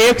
1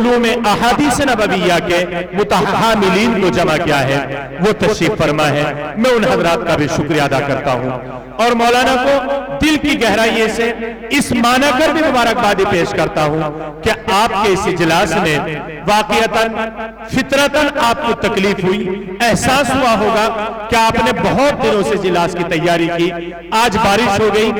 علوم احادیث نبویہ کے متحاملین کو جمع کیا ہے وہ تشریف فرما ہے. میں ان حضرات کا بھی شکریہ ادا کرتا ہوں اور مولانا کو دل کی گہرائی سے اس معنی کر بھی مبارکبادی پیش کرتا ہوں کہ آپ کے اس اجلاس میں واقعتاً فطرتاً آپ کو تکلیف ہوئی, احساس ہوا ہوگا کہ آپ نے بہت دنوں سے اجلاس کی تیاری کی. آج بارش ہو گئی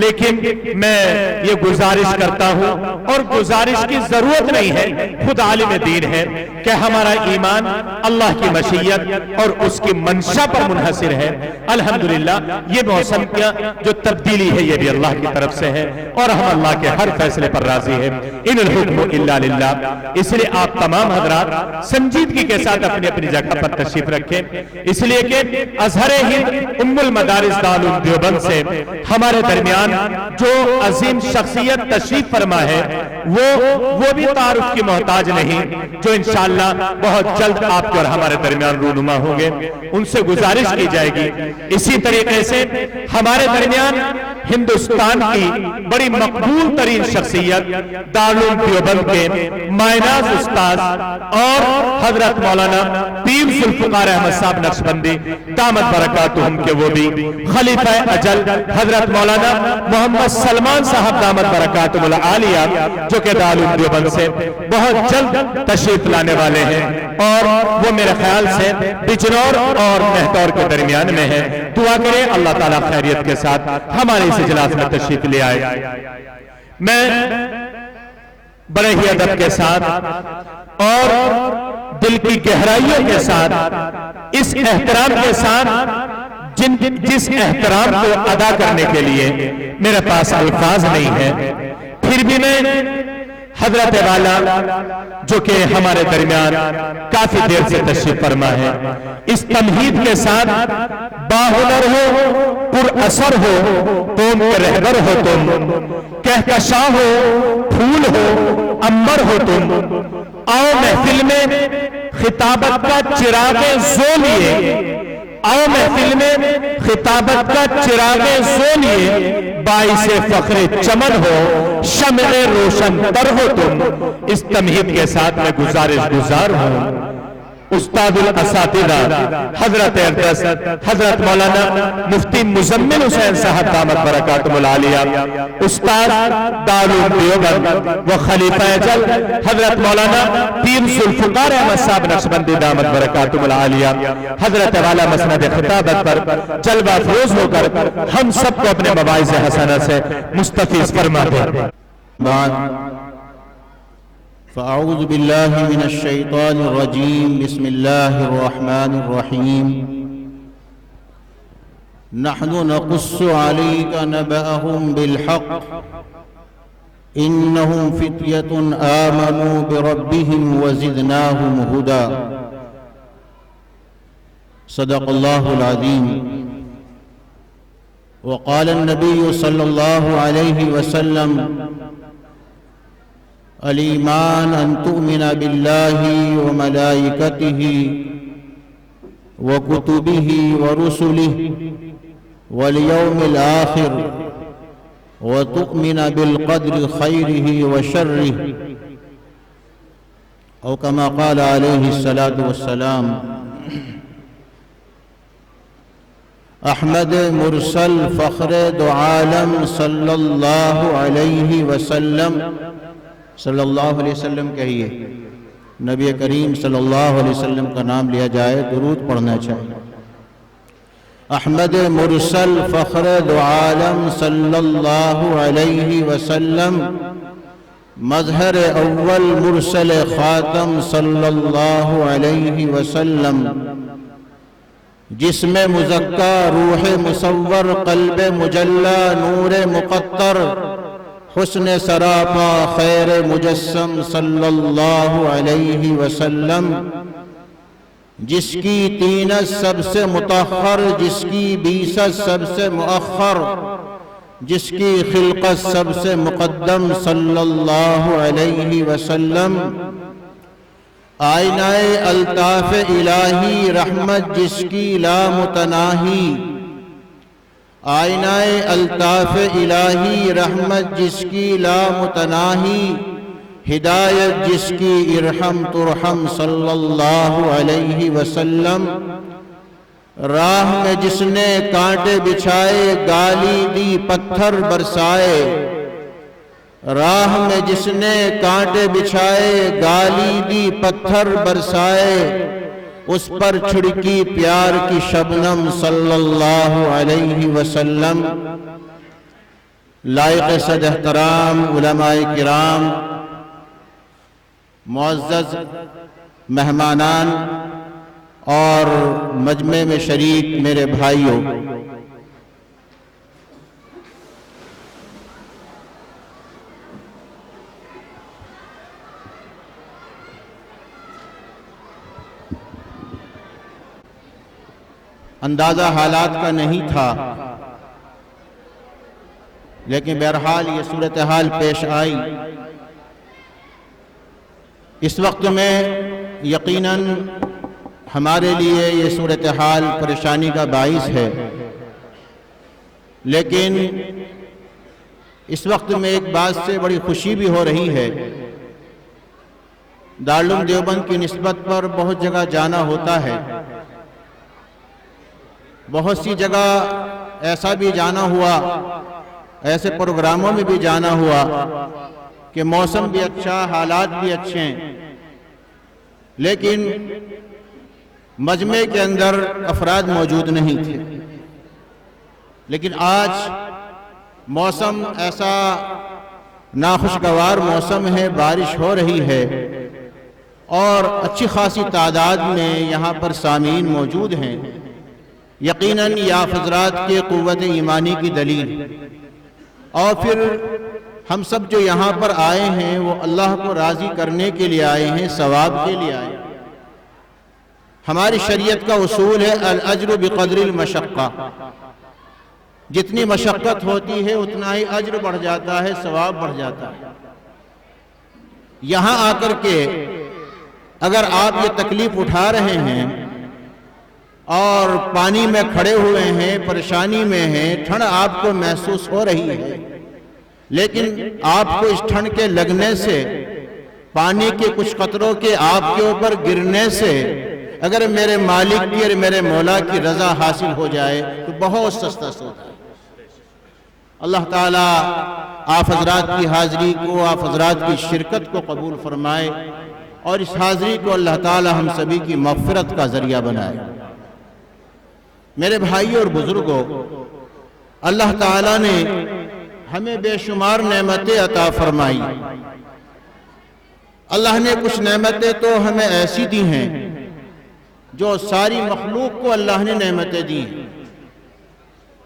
لیکن میں یہ گزارش کرتا ہوں اور گزارش کی ضرورت نہیں ہے, خود عالم دین ہے کہ ہمارا ایمان اللہ کی مشیت اور اس کی منشا پر منحصر ہے. الحمدللہ یہ موسم کا جو تبدیلی ہے یہ بھی اللہ کی طرف سے ہے اور ہم اللہ کے ہر فیصلے پر راضی ہیں. ان الحکم الا للہ. اس لیے آپ تمام حضرات سنجیدگی کے ساتھ اپنی اپنی جگہ پر تشریف رکھیں, اس لیے کہ ازہر ہند ام المدارس دارالعلوم دیوبند سے ہمارے درمیان جو عظیم شخصیت تشریف فرما ہے وہ بھی تعارف کی محتاج نہیں, جو انشاءاللہ بہت جلد آپ کے اور ہمارے درمیان رونما ہوں گے. ان سے گزارش کی جائے گی. اسی طریقے سے ہمارے درمیان ہندوستان کی بڑی مقبول ترین شخصیت دارالعلوم دیوبند کے مائناز استاذ اور حضرت مولانا پیر ذوالفقار احمد صاحب نقشبندی دامت برکاتہم کے وہ بھی خلیفہ اجل حضرت مولانا محمد سلمان صاحب دامت برکاتہم العالیہ جو کہ دارالعلوم دیوبند سے بہت جلد تشریف لانے والے ہیں اور وہ میرے خیال سے بجنور اور مہتور کے درمیان میں ہے. دعا کریں اللہ تعالیٰ خیریت کے ساتھ ہمارے اس اجلاس میں تشریف لے آئے. میں بڑے ہی ادب کے ساتھ اور دل کی گہرائیوں کے ساتھ اس احترام کے ساتھ جس احترام کو ادا کرنے کے لیے میرے پاس الفاظ نہیں ہے, پھر بھی میں حضرت والا جو کہ ہمارے درمیان کافی دیر سے تشریف فرما ہے, اس تمہید کے ساتھ باہنر ہو, پر اثر ہو, قوم کے رہبر ہو تم, کہکشاں ہو, پھول ہو, امبر ہو تم, آؤ محفل میں خطابت کا چراغ زو لیے, آؤ محفل میں خطابت کا چراغ زو لیے, باعث فخر چمن ہو, شمع روشن تر ہو تم. اس تمہید کے ساتھ میں گزارش گزار ہوں استاد الاساتذہ حضرت اقدس حضرت مولانا مفتی مزمل حسین صاحب دامت برکاتہم العالیہ, استاد دارالعلوم دیوبند و خلیفہ اجل حضرت مولانا پیر ذوالفقار احمد صاحب نقشبندی دامت برکاتہم العالیہ, حضرت والا مسند خطابت پر جلوہ افروز ہو کر ہم سب کو اپنے مواعظ حسنہ سے مستفیض فرما دیں. فأعوذ بالله من الشيطان الرجيم. بسم الله الرحمن الرحيم. نحن نقص عليك نبأهم بالحق إنهم فتية آمنوا بربهم وزدناهم هدى. صدق الله العظيم. وقال النبي صلى الله عليه وسلم الإيمان أن تؤمن بالله وملائكته وكتبه ورسله واليوم الآخر وتؤمن بالقدر خيره وشره أو كما قال عليه الصلاة والسلام. احمد مرسل فخر دو عالم صلی اللہ علیہ وسلم. صلی اللہ علیہ وسلم کہیے, نبی کریم صلی اللہ علیہ وسلم کا نام لیا جائے درود پڑھنا چاہیے. احمد مرسل فخر دو عالم صلی اللہ علیہ وسلم, مظہر اول مرسل خاتم صلی اللہ علیہ وسلم, جسم مزکا روح مصور قلب مجلہ نور مقطر حسن سراپا خیر مجسم صلی اللہ علیہ وسلم, جس کی تینت سب سے متأخر, جس کی بیست سب سے مؤخر, جس کی خلقت سب سے مقدم صلی اللہ علیہ وسلم, آئینہ الطاف الہی رحمت جس کی لا متناہی, آئینہ الطاف الہی رحمت جس کی لا متناہی, ہدایت جس کی ارحم ترحم صلی اللہ علیہ وسلم، راہ میں جس نے کانٹے بچھائے گالی دی پتھر برسائے، راہ میں جس نے کانٹے بچھائے گالی دی پتھر برسائے، اس پر چھڑکی پیار کی شبنم صلی اللہ علیہ وسلم۔ لائق صد احترام علماء کرام، معزز مہمانان اور مجمع میں شریک میرے بھائیوں، اندازہ حالات کا نہیں تھا، لیکن بہرحال یہ صورتحال پیش آئی۔ اس وقت میں یقیناً ہمارے لیے یہ صورتحال پریشانی کا باعث ہے، لیکن اس وقت میں ایک بات سے بڑی خوشی بھی ہو رہی ہے۔ دارالعلوم دیوبند کی نسبت پر بہت جگہ جانا ہوتا ہے، بہت سی جگہ ایسا بھی جانا ہوا، ایسے پروگراموں میں بھی جانا ہوا کہ موسم بھی اچھا، حالات بھی اچھے ہیں، لیکن مجمع کے اندر افراد موجود نہیں تھے۔ لیکن آج موسم ایسا ناخوشگوار موسم ہے، بارش ہو رہی ہے اور اچھی خاصی تعداد میں یہاں پر سامعین موجود ہیں۔ یقیناً یہ آپ حضرات کے قوت ایمانی کی دلیل، اور پھر ہم سب جو یہاں پر آئے ہیں وہ اللہ کو راضی کرنے کے لیے آئے ہیں، ثواب کے لیے آئے ہیں۔ ہماری شریعت کا اصول ہے الاجر بقدر المشقہ، جتنی مشقت ہوتی ہے اتنا ہی اجر بڑھ جاتا ہے، ثواب بڑھ جاتا ہے۔ یہاں آ کر کے اگر آپ یہ تکلیف اٹھا رہے ہیں اور پانی میں کھڑے ہوئے ہیں، پریشانی میں ہیں، ٹھنڈ آپ کو محسوس ہو رہی ہے، لیکن آپ کو اس ٹھنڈ کے لگنے سے، پانی کے کچھ قطروں کے آپ کے اوپر گرنے سے اگر میرے مالک کی اور میرے مولا کی رضا حاصل ہو جائے تو بہت سستا سودا ہے۔ اللہ تعالیٰ آپ حضرات کی حاضری کو، آپ حضرات کی شرکت کو قبول فرمائے، اور اس حاضری کو اللہ تعالیٰ ہم سبھی کی مغفرت کا ذریعہ بنائے۔ میرے بھائیوں اور بزرگوں، اللہ تعالیٰ نے ہمیں بے شمار نعمتیں عطا فرمائی۔ اللہ نے کچھ نعمتیں تو ہمیں ایسی دی ہیں جو ساری مخلوق کو اللہ نے نعمتیں دی ہیں،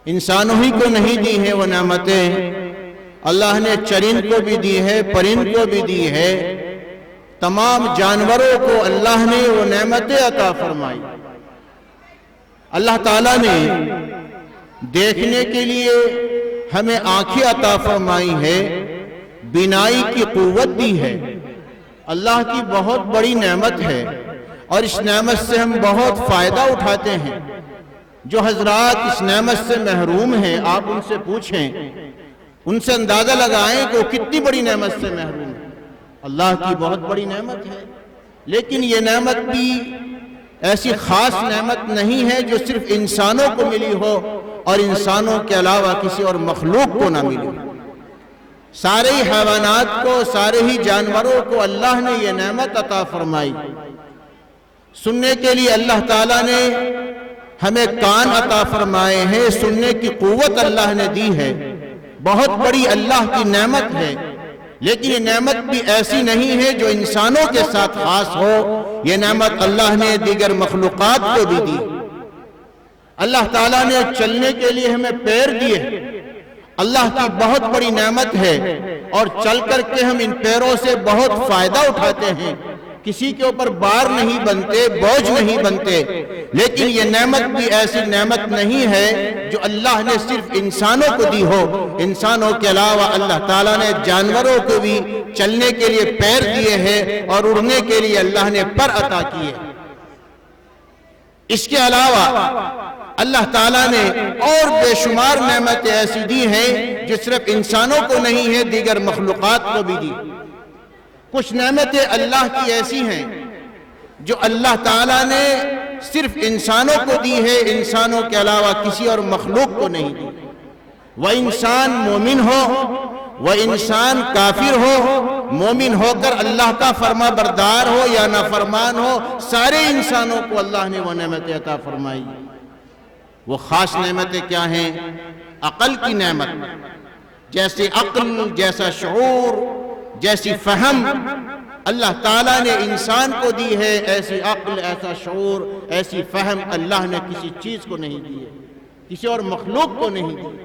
انسانوں ہی کو نہیں دی ہیں وہ نعمتیں، اللہ نے چرند کو بھی دی ہے، پرند کو بھی دی ہے، تمام جانوروں کو اللہ نے وہ نعمتیں عطا فرمائی۔ اللہ تعالیٰ نے دیکھنے کے لیے ہمیں آنکھیں عطا فرمائی ہے، بینائی کی قوت دی ہے، اللہ کی بہت بڑی نعمت ہے، اور اس نعمت سے ہم بہت فائدہ اٹھاتے ہیں۔ جو حضرات اس نعمت سے محروم ہیں، آپ ان سے پوچھیں، ان سے اندازہ لگائیں کہ وہ کتنی بڑی نعمت سے محروم ہیں۔ اللہ کی بہت بڑی نعمت ہے، لیکن یہ نعمت بھی ایسی خاص نعمت نہیں ہے جو صرف انسانوں کو ملی ہو اور انسانوں کے علاوہ کسی اور مخلوق کو نہ ملی۔ سارے ہی حیوانات کو، سارے ہی جانوروں کو اللہ نے یہ نعمت عطا فرمائی۔ سننے کے لیے اللہ تعالیٰ نے ہمیں کان عطا فرمائے ہیں، سننے کی قوت اللہ نے دی ہے، بہت بڑی اللہ کی نعمت ہے، لیکن یہ نعمت بھی ایسی نہیں ہے جو انسانوں کے ساتھ خاص ہو، یہ نعمت اللہ نے دیگر مخلوقات کو بھی دی۔ اللہ تعالیٰ نے چلنے کے لیے ہمیں پیر دیے، اللہ کی بہت بڑی نعمت ہے، اور چل کر کے ہم ان پیروں سے بہت فائدہ اٹھاتے ہیں، کسی کے اوپر بار نہیں بنتے، بوجھ نہیں بنتے، لیکن یہ نعمت بھی ایسی نعمت نہیں ہے جو اللہ نے صرف انسانوں کو دی ہو۔ انسانوں کے علاوہ اللہ تعالیٰ نے جانوروں کو بھی چلنے کے لیے پیر دیے ہیں اور اڑنے کے لیے اللہ نے پر عطا کیے۔ اس کے علاوہ اللہ تعالیٰ نے اور بے شمار نعمتیں ایسی دی ہیں جو صرف انسانوں کو نہیں ہے، دیگر مخلوقات کو بھی دی۔ کچھ نعمتیں اللہ کی ایسی ہیں جو اللہ تعالیٰ نے صرف انسانوں کو دی ہے، انسانوں کے علاوہ کسی اور مخلوق کو نہیں دی۔ وہ انسان مومن ہو، وہ انسان کافر ہو، مومن ہو کر اللہ کا فرما بردار ہو یا نافرمان ہو، سارے انسانوں کو اللہ نے وہ نعمتیں عطا فرمائی۔ وہ خاص نعمتیں کیا ہیں؟ عقل کی نعمت، جیسے عقل، جیسا شعور، جیسی فہم اللہ تعالیٰ نے انسان کو دی ہے، ایسی عقل، ایسا شعور، ایسی فہم اللہ نے کسی چیز کو نہیں دی ہے، کسی اور مخلوق کو نہیں دی۔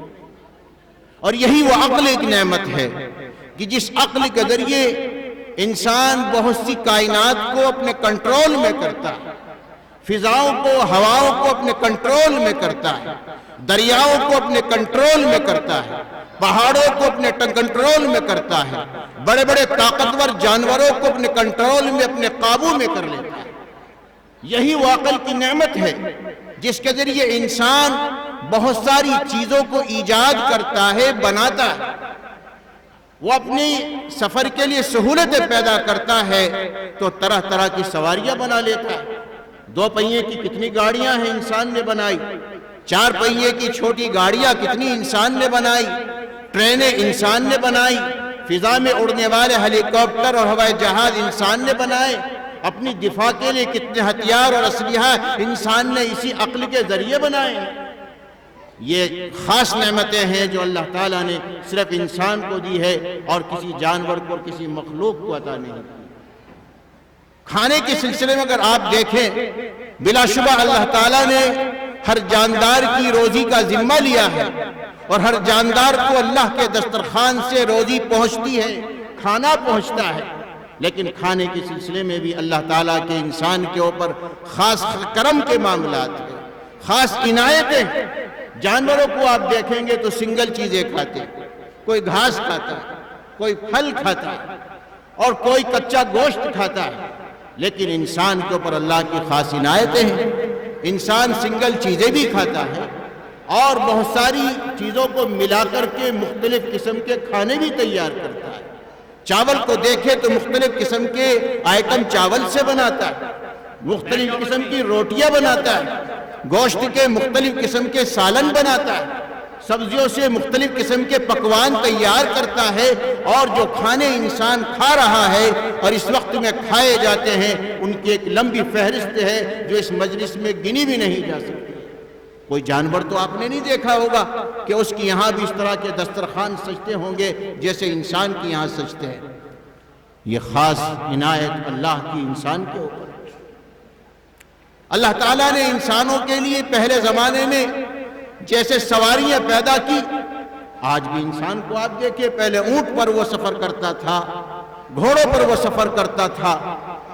اور یہی وہ عقل ایک نعمت ہے کہ جس عقل کے ذریعے انسان بہت سی کائنات کو اپنے کنٹرول میں کرتا ہے، فضاؤں کو، ہواؤں کو اپنے کنٹرول میں کرتا ہے، دریاؤں کو اپنے کنٹرول میں کرتا ہے، پہاڑوں کو اپنے کنٹرول میں کرتا ہے، بڑے بڑے طاقتور جانوروں کو اپنے کنٹرول میں، اپنے قابو میں کر لیتا ہے۔ یہی وہ عقل کی نعمت ہے جس کے ذریعے انسان بہت ساری چیزوں کو ایجاد کرتا ہے، بناتا ہے۔ وہ اپنی سفر کے لیے سہولتیں پیدا کرتا ہے تو طرح طرح کی سواریاں بنا لیتا ہے۔ 2 پہیے کی کتنی گاڑیاں ہیں انسان نے بنائی، 4 پہیے کی چھوٹی گاڑیاں کتنی انسان نے بنائی، ٹرینیں انسان نے بنائی، فضا میں اڑنے والے ہیلی کاپٹر اور ہوائی جہاز انسان نے بنائے، اپنی دفاع کے لیے کتنے ہتھیار اور اسلحہ انسان نے اسی عقل کے ذریعے بنائے ہیں۔ یہ خاص نعمتیں ہیں جو اللہ تعالیٰ نے صرف انسان کو دی ہے اور کسی جانور کو اور کسی مخلوق کو عطا نہیں کی۔ کھانے کے سلسلے میں اگر آپ دیکھیں، بلا شبہ اللہ تعالیٰ نے ہر جاندار کی روزی کا ذمہ لیا ہے اور ہر جاندار کو اللہ کے دسترخوان سے روزی پہنچتی ہے، کھانا پہنچتا ہے۔ لیکن کھانے کے سلسلے میں بھی اللہ تعالیٰ کے انسان کے اوپر خاص کرم کے معاملات ہیں، خاص عنایتیں۔ جانوروں کو آپ دیکھیں گے تو سنگل چیزیں کھاتے ہیں، کوئی گھاس کھاتا ہے، کوئی پھل کھاتا ہے اور کوئی کچا گوشت کھاتا ہے۔ لیکن انسان کے اوپر اللہ کی خاص عنایتیں ہیں، انسان سنگل چیزیں بھی کھاتا ہے اور بہت ساری چیزوں کو ملا کر کے مختلف قسم کے کھانے بھی تیار کرتا ہے۔ چاول کو دیکھے تو مختلف قسم کے آئٹم چاول سے بناتا ہے، مختلف قسم کی روٹیاں بناتا ہے، گوشت کے مختلف قسم کے سالن بناتا ہے، سبزیوں سے مختلف قسم کے پکوان تیار کرتا ہے، اور جو کھانے انسان کھا رہا ہے اور اس وقت میں کھائے جاتے ہیں ان کی ایک لمبی فہرست ہے جو اس مجلس میں گنی بھی نہیں جا سکتی۔ کوئی جانور تو آپ نے نہیں دیکھا ہوگا کہ اس کی یہاں بھی اس طرح کے دسترخوان سجتے ہوں گے جیسے انسان کی یہاں سجتے ہیں۔ یہ خاص عنایت اللہ کی انسان کے اوپر۔ اللہ تعالیٰ نے انسانوں کے لیے پہلے زمانے میں جیسے سواریاں پیدا کی، آج بھی انسان کو آپ دیکھیں، پہلے اونٹ پر وہ سفر کرتا تھا، گھوڑوں پر وہ سفر کرتا تھا،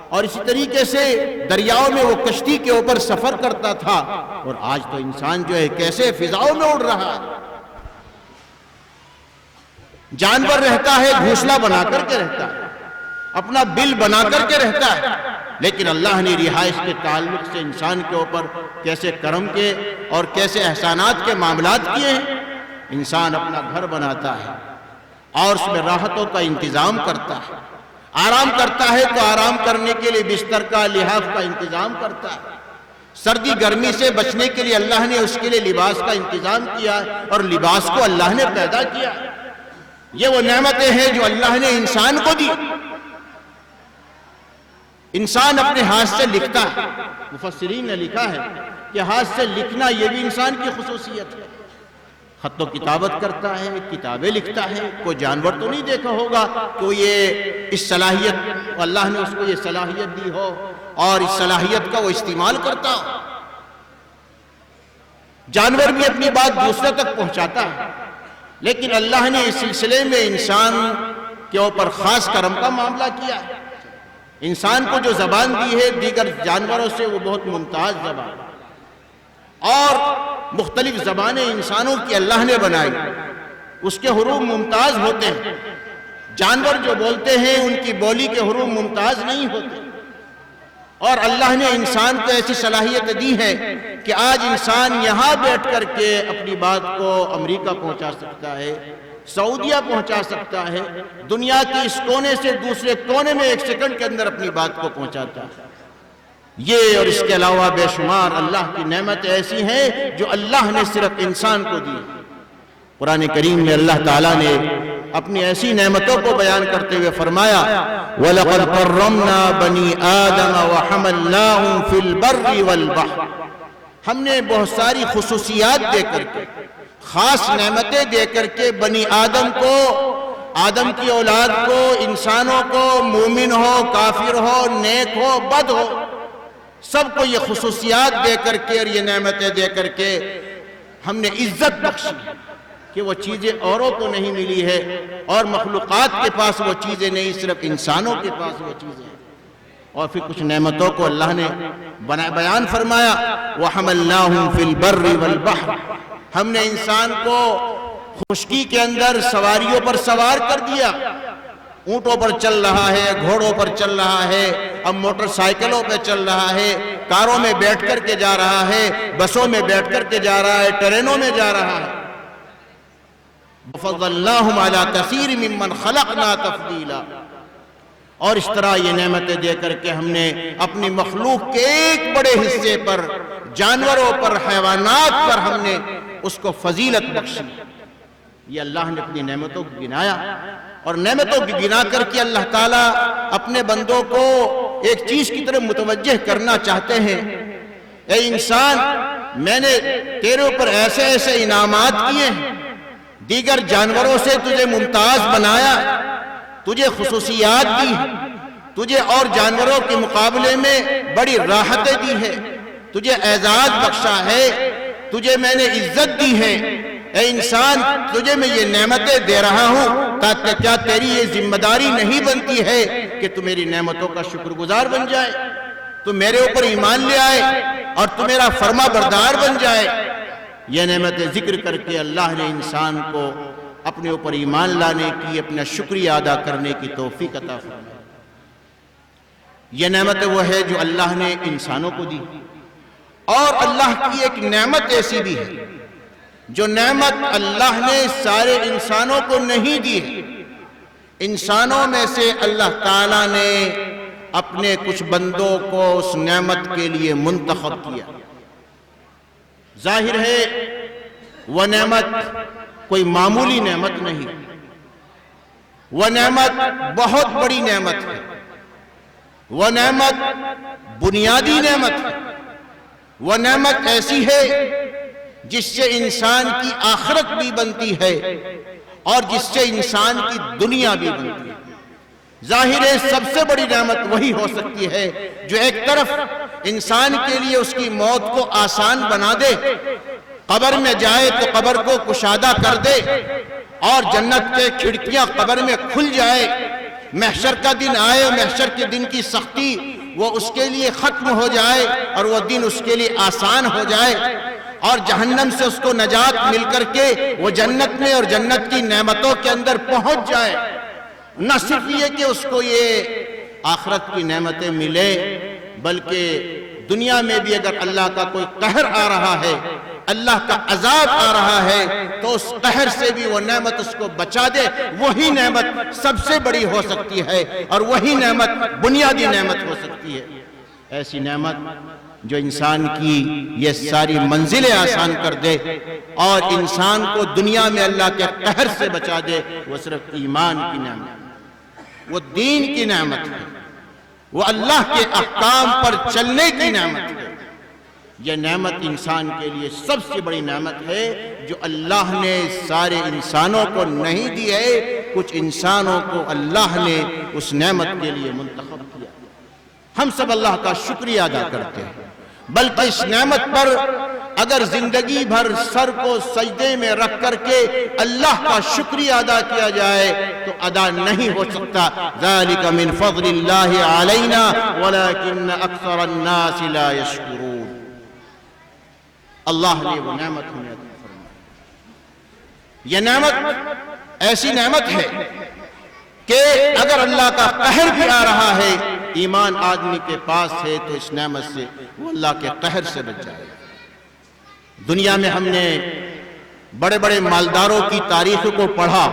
اور اسی طریقے سے دریاؤں میں وہ کشتی کے اوپر سفر کرتا تھا، اور آج تو انسان جو ہے کیسے فضاؤں میں اڑ رہا ہے۔ جانور رہتا ہے گھونسلہ بنا کر کے رہتا ہے، اپنا بل بنا کر کے رہتا ہے، لیکن اللہ نے رہائش کے تعلق سے انسان کے اوپر کیسے کرم کے اور کیسے احسانات کے معاملات کیے ہیں۔ انسان اپنا گھر بناتا ہے اور اس میں راحتوں کا انتظام کرتا ہے، آرام کرتا ہے تو آرام کرنے کے لیے بستر کا، لحاف کا انتظام کرتا ہے، سردی گرمی سے بچنے کے لیے اللہ نے اس کے لیے لباس کا انتظام کیا، اور لباس کو اللہ نے پیدا کیا۔ یہ وہ نعمتیں ہیں جو اللہ نے انسان کو دی۔ انسان اپنے ہاتھ سے لکھتا ہے، مفسرین نے لکھا ہے کہ ہاتھ سے لکھنا یہ بھی انسان کی خصوصیت ہے۔ خط و کتابت کرتا ہے، کتابیں لکھتا ہے۔ کوئی جانور تو نہیں دیکھا ہوگا کہ یہ اس صلاحیت، اللہ نے اس کو یہ صلاحیت دی ہو اور اس صلاحیت کا وہ استعمال کرتا ہو۔ جانور بھی اپنی بات دوسرے تک پہنچاتا ہے، لیکن اللہ نے اس سلسلے میں انسان کے اوپر خاص کرم کا معاملہ کیا ہے۔ انسان کو جو زبان دی ہے دیگر جانوروں سے وہ بہت ممتاز زبان، اور مختلف زبانیں انسانوں کی اللہ نے بنائی، اس کے حروف ممتاز ہوتے ہیں۔ جانور جو بولتے ہیں ان کی بولی کے حروف ممتاز نہیں ہوتے، اور اللہ نے انسان کو ایسی صلاحیت دی ہے کہ آج انسان یہاں بیٹھ کر کے اپنی بات کو امریکہ پہنچا سکتا ہے، سعودیہ پہنچا سکتا ہے، دنیا کے اس کونے سے دوسرے کونے میں 1 سیکنڈ کے اندر اپنی بات کو پہنچاتا ہے۔ یہ اور اس کے علاوہ بے شمار اللہ کی نعمتیں ایسی ہیں جو اللہ نے صرف انسان کو دی۔ قرآن کریم میں اللہ تعالیٰ نے اپنی ایسی نعمتوں کو بیان کرتے ہوئے فرمایا وَلَقَدْ كَرَّمْنَا بَنِي آدَمَ وَحَمَلْنَاهُمْ فِي الْبَرِّ وَالْبَحْرِ، ہم نے بہت ساری خصوصیات دے کر کے، خاص نعمتیں دے کر کے بنی آدم کو، آدم کی اولاد کو، انسانوں کو، مومن ہو، کافر ہو، نیک ہو، بد ہو، سب کو یہ خصوصیات دے کر کے اور یہ نعمتیں دے کر کے ہم نے عزت بخشی کہ وہ چیزیں اوروں کو نہیں ملی ہے اور مخلوقات کے پاس وہ چیزیں نہیں، صرف انسانوں کے پاس وہ چیزیں ہیں۔ اور پھر کچھ نعمتوں کو اللہ نے بیان فرمایا وَحَمَلْنَاهُمْ فِي الْبَرِّ وَالْبَحْرِ، ہم نے انسان کو خشکی کے اندر سواریوں پر سوار کر دیا، اونٹوں پر چل رہا ہے، گھوڑوں پر چل رہا ہے، اب موٹر سائیکلوں پہ چل رہا ہے، کاروں میں بیٹھ کر کے جا رہا ہے، بسوں میں بیٹھ کر کے جا رہا ہے، ٹرینوں میں جا رہا ہے۔ وَفَضَّلْنَاهُمْ عَلَىٰ كَثِيرٍ مِّمَّنْ خَلَقْنَا تَفْضِيلًا، اور اس طرح یہ نعمتیں دے کر کے ہم نے اپنی مخلوق کے ایک بڑے حصے پر، جانوروں پر، حیوانات پر ہم نے اس کو فضیلت بخشی۔ یہ اللہ نے اپنی نعمتوں کو گنایا، اور نعمتوں کی گنا کر کے اللہ تعالیٰ اپنے بندوں کو ایک چیز کی طرف متوجہ کرنا چاہتے ہیں۔ اے انسان، میں نے تیرے اوپر ایسے ایسے انعامات کیے ہیں، دیگر جانوروں سے تجھے ممتاز بنایا، تجھے خصوصیات دی ہے، تجھے اور جانوروں کے مقابلے میں بڑی راحتیں دی ہے، تجھے اعزاز بخشا ہے، تجھے میں نے عزت دی ہے۔ اے انسان، تجھے میں یہ نعمتیں دے رہا ہوں تاکہ کیا تیری یہ ذمہ داری نہیں بنتی ہے کہ تو میری نعمتوں کا شکر گزار بن جائے، تو میرے اوپر ایمان لے آئے اور تو میرا فرما بردار بن جائے۔ یہ نعمتیں ذکر کر کے اللہ نے انسان کو اپنے اوپر ایمان لانے کی، اپنا شکریہ ادا کرنے کی توفیق عطا فرمائی۔ یہ نعمتیں وہ ہے جو اللہ نے انسانوں کو دی، اور اللہ کی ایک نعمت ایسی بھی ہے جو نعمت اللہ نے سارے انسانوں کو نہیں دی ہے۔ انسانوں میں سے اللہ تعالیٰ نے اپنے کچھ بندوں کو اس نعمت کے لیے منتخب کیا۔ ظاہر ہے وہ نعمت کوئی معمولی نعمت نہیں، وہ نعمت بہت بڑی نعمت ہے، وہ نعمت بنیادی نعمت ہے، وہ نعمت ایسی ہے جس سے انسان کی آخرت بھی بنتی ہے اور جس سے انسان کی دنیا بھی بنتی ہے۔ ظاہر ہے سب سے بڑی نعمت وہی ہو سکتی ہے جو ایک طرف انسان کے لیے اس کی موت کو آسان بنا دے، قبر میں جائے تو قبر کو کشادہ کر دے اور جنت کے کھڑکیاں قبر میں کھل جائے، محشر کا دن آئے اور محشر کے دن کی سختی وہ اس کے لیے ختم ہو جائے اور وہ دن اس کے لیے آسان ہو جائے، اور جہنم سے اس کو نجات مل کر کے وہ جنت میں اور جنت کی نعمتوں کے اندر پہنچ جائے۔ نہ صرف یہ کہ اس کو یہ آخرت کی نعمتیں ملے، بلکہ دنیا میں بھی اگر اللہ کا کوئی قہر آ رہا ہے، اللہ کا عذاب آ رہا ہے، تو اس قہر سے بھی وہ نعمت اس کو بچا دے۔ وہی نعمت سب سے بڑی ہو سکتی ہے اور وہی نعمت بنیادی نعمت ہو سکتی ہے۔ ایسی نعمت جو انسان کی یہ ساری منزلیں آسان کر دے اور انسان کو دنیا میں اللہ کے قہر سے بچا دے، وہ صرف ایمان کی نعمت ہے، وہ دین کی نعمت ہے، وہ اللہ کے احکام پر چلنے کی نعمت ہے۔ یہ نعمت انسان کے لیے سب سے بڑی نعمت ہے جو اللہ نے سارے انسانوں کو نہیں دی ہے، کچھ انسانوں کو اللہ نے اس نعمت کے لیے منتخب کیا۔ ہم سب اللہ کا شکریہ ادا کرتے ہیں، بلکہ اس نعمت پر اگر زندگی بھر سر کو سجدے میں رکھ کر کے اللہ کا شکریہ ادا کیا جائے تو ادا نہیں ہو سکتا۔ ذالک من فضل اللہ علینا ولکن اکثر الناس لا یشکرون۔ اللہ نے وہ نعمت ہمیں عطا فرمائی۔ یہ نعمت ایسی نعمت ہے کہ اگر اللہ کا قہر بھی آ رہا ہے، ایمان آدمی کے پاس ہے تو اس نعمت سے وہ اللہ کے قہر سے بچ جائے۔ دنیا میں ہم نے بڑے بڑے مالداروں کی تاریخ کو پڑھا،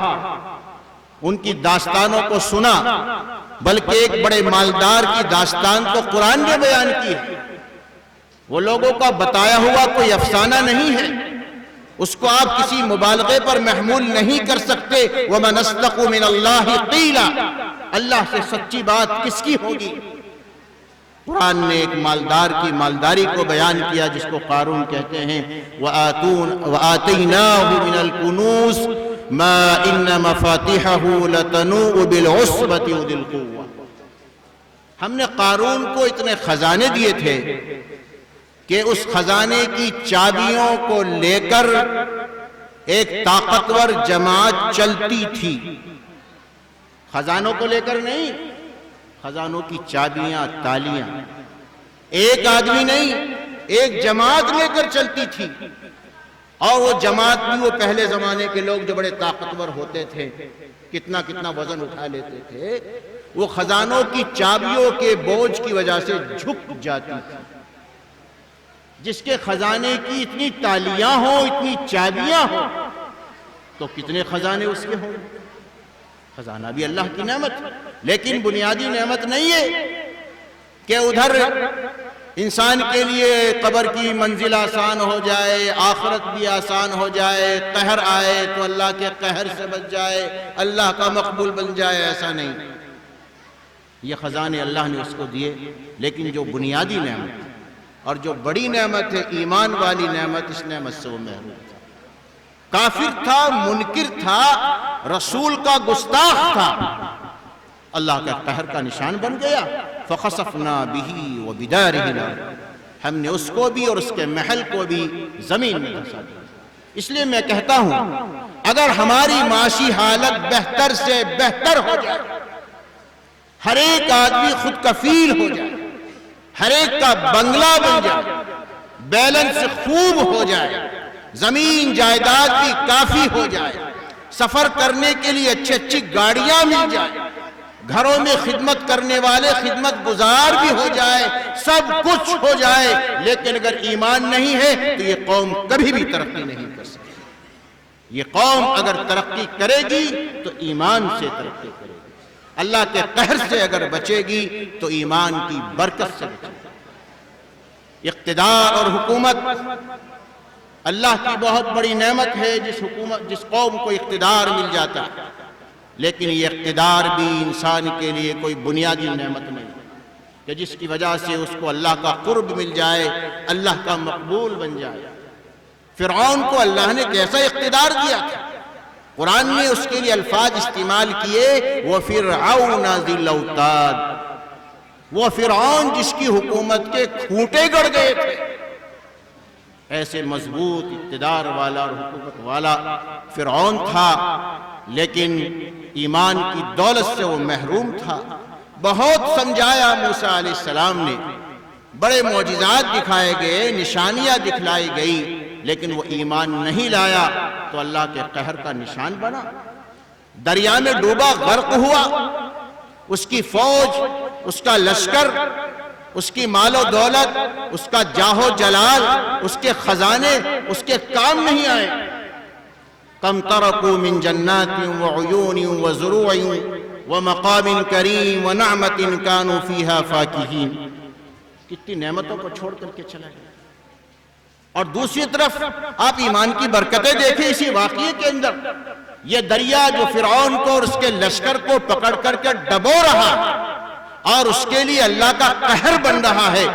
ان کی داستانوں کو سنا، بلکہ ایک بڑے مالدار کی داستان کو قرآن نے بیان کی ہے۔ وہ لوگوں کا بتایا ہوا کوئی افسانہ نہیں ہے، اس کو آپ کسی مبالغے پر محمول نہیں کر سکتے۔ وَمَنْ أَصْدَقُ مِنَ اللَّهِ قِيلًا، اللہ سے سچی بات کس کی ہوگی؟ قرآن نے ایک مالدار کی مالداری کو بیان کیا جس کو قارون کہتے ہیں۔ وَآتَيْنَاهُ مِنَ الْكُنُوزِ مَا إِنَّ مَفَاتِحَهُ لَتَنُوءُ بِالْعُصْبَةِ أُولِي الْقُوَّةِ، ہم نے قارون کو اتنے خزانے دیے تھے کہ اس خزانے کی چابیوں کو لے کر ایک طاقتور جماعت چلتی تھی۔ خزانوں کو لے کر نہیں، خزانوں کی چابیاں، تالیاں، ایک آدمی نہیں، ایک جماعت لے کر چلتی تھی۔ اور وہ جماعت بھی وہ پہلے زمانے کے لوگ جو بڑے طاقتور ہوتے تھے، کتنا کتنا وزن اٹھا لیتے تھے، وہ خزانوں کی چابیوں کے بوجھ کی وجہ سے جھک جاتی تھی۔ جس کے خزانے کی اتنی تالیاں ہوں، اتنی چابیاں ہوں، تو کتنے خزانے اس کے ہوں؟ خزانہ بھی اللہ کی نعمت ہے، لیکن بنیادی نعمت نہیں ہے کہ ادھر انسان کے لیے قبر کی منزل آسان ہو جائے، آخرت بھی آسان ہو جائے، قہر آئے تو اللہ کے قہر سے بچ جائے، اللہ کا مقبول بن جائے، ایسا نہیں۔ یہ خزانے اللہ نے اس کو دیے، لیکن جو بنیادی نعمت اور جو بڑی نعمت ہے، ایمان والی نعمت، اس نعمت سے وہ محروم تھا۔ کافر تھا، منکر تھا، رسول کا گستاخ تھا، اللہ کا قہر کا نشان بن گیا۔ فَخَسَفْنَا بِهِ وَبِدَارِهِ الْأَرْضَ، ہم نے اس کو بھی اور اس کے محل کو بھی زمین میں دھسا دیا۔ اس لیے میں کہتا ہوں، اگر ہماری معاشی حالت بہتر سے بہتر ہو جائے، ہر ایک آدمی خود کفیل ہو جائے، ہر ایک کا بنگلہ بن جائے، بیلنس خوب ہو جائے، زمین جائیداد بھی کافی ہو جائے، سفر کرنے کے لیے اچھی اچھی گاڑیاں مل جائیں، گھروں میں خدمت کرنے والے خدمت گزار بھی ہو جائے، سب کچھ ہو جائے، لیکن اگر ایمان نہیں ہے تو یہ قوم کبھی بھی ترقی نہیں کر سکتی۔ یہ قوم اگر ترقی کرے گی تو ایمان سے ترقی کرے گی، اللہ کے قہر سے اگر بچے گی تو ایمان کی برکت سے بچے گی۔ اقتدار اور حکومت اللہ کی بہت بڑی نعمت ہے، جس قوم کو اقتدار مل جاتا ہے، لیکن یہ اقتدار بھی انسان کے لیے کوئی بنیادی نعمت نہیں کہ جس کی وجہ سے اس کو اللہ کا قرب مل جائے، اللہ کا مقبول بن جائے۔ فرعون کو اللہ نے کیسا اقتدار دیا تھا؟ قرآن نے اس کے لیے الفاظ استعمال کیے، وَفِرْعَوْنَ ذِي الْأَوْتَادِ، وہ فرعون جس کی حکومت کے کھوٹے گڑ گئے تھے۔ ایسے مضبوط اقتدار والا اور حکومت والا فرعون تھا، لیکن ایمان کی دولت سے وہ محروم تھا۔ بہت سمجھایا موسیٰ علیہ السلام نے، بڑے معجزات دکھائے گئے، نشانیاں دکھلائی گئی، لیکن وہ ایمان نہیں لایا تو اللہ کے قہر کا نشان بنا۔ دریا میں ڈوبا، غرق ہوا، اس کی فوج، اس کا لشکر، اس کی مال و دولت، اس کا جاہ و جلال، اس کے خزانے اس کے کام نہیں آئے۔ کم ترکوا من جنات وعیون وزروع ومقام کریم ونعمت کانوا فیہا فاکہین، کتنی نعمتوں کو چھوڑ کر کے چلا گیا۔ اور دوسری طرف آپ ایمان کی برکتیں دیکھیں اسی واقعے کے اندر، یہ دریا جو فرعون کو اور اس کے لشکر کو پکڑ کر کے ڈبو رہا اور اس کے لیے اللہ کا قہر بن رہا ہے،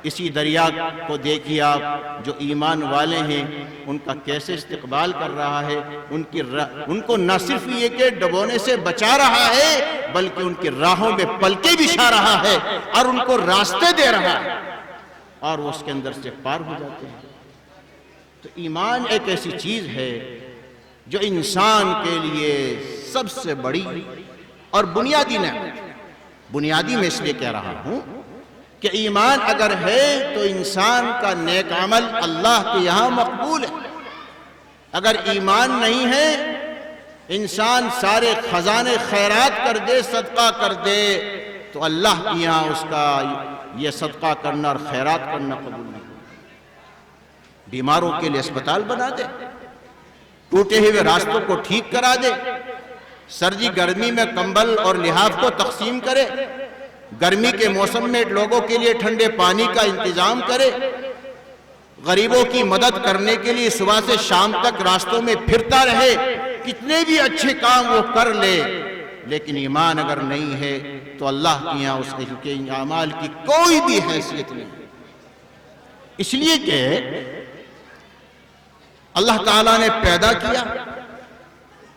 اسی دریا کو دیکھیے آپ، جو ایمان والے ہیں ان کا کیسے استقبال کر رہا ہے، ان کو نہ صرف یہ کہ ڈبونے سے بچا رہا ہے، بلکہ ان کی راہوں میں پلکیں بچھا رہا ہے اور ان کو راستے دے رہا ہے، اور وہ اس کے اندر سے پار ہو جاتے ہیں۔ تو ایمان ایک ایسی چیز ہے جو انسان کے لیے سب سے بڑی اور بنیادی نعمت ہے۔ بنیادی میں اس لیے کہہ رہا ہوں کہ ایمان اگر ہے تو انسان کا نیک عمل اللہ کے یہاں مقبول ہے۔ اگر ایمان نہیں ہے، انسان سارے خزانے خیرات کر دے، صدقہ کر دے، تو اللہ کے یہاں اس کا یہ صدقہ کرنا اور خیرات کرنا قبول نہیں۔ بیماروں کے لیے اسپتال بنا دے، ٹوٹے ہوئے راستوں کو ٹھیک کرا دے، سردی گرمی میں کمبل اور لحاف کو تقسیم کرے، گرمی کے موسم میں لوگوں کے لیے ٹھنڈے پانی کا انتظام کرے، غریبوں کی مدد کرنے کے لیے صبح سے شام تک راستوں میں پھرتا رہے، کتنے بھی اچھے کام وہ کر لے، لیکن ایمان اگر نہیں ہے تو اللہ کے یہاں اس کے اعمال کی کوئی بھی حیثیت نہیں۔ اس لیے کہ اللہ تعالیٰ نے پیدا کیا،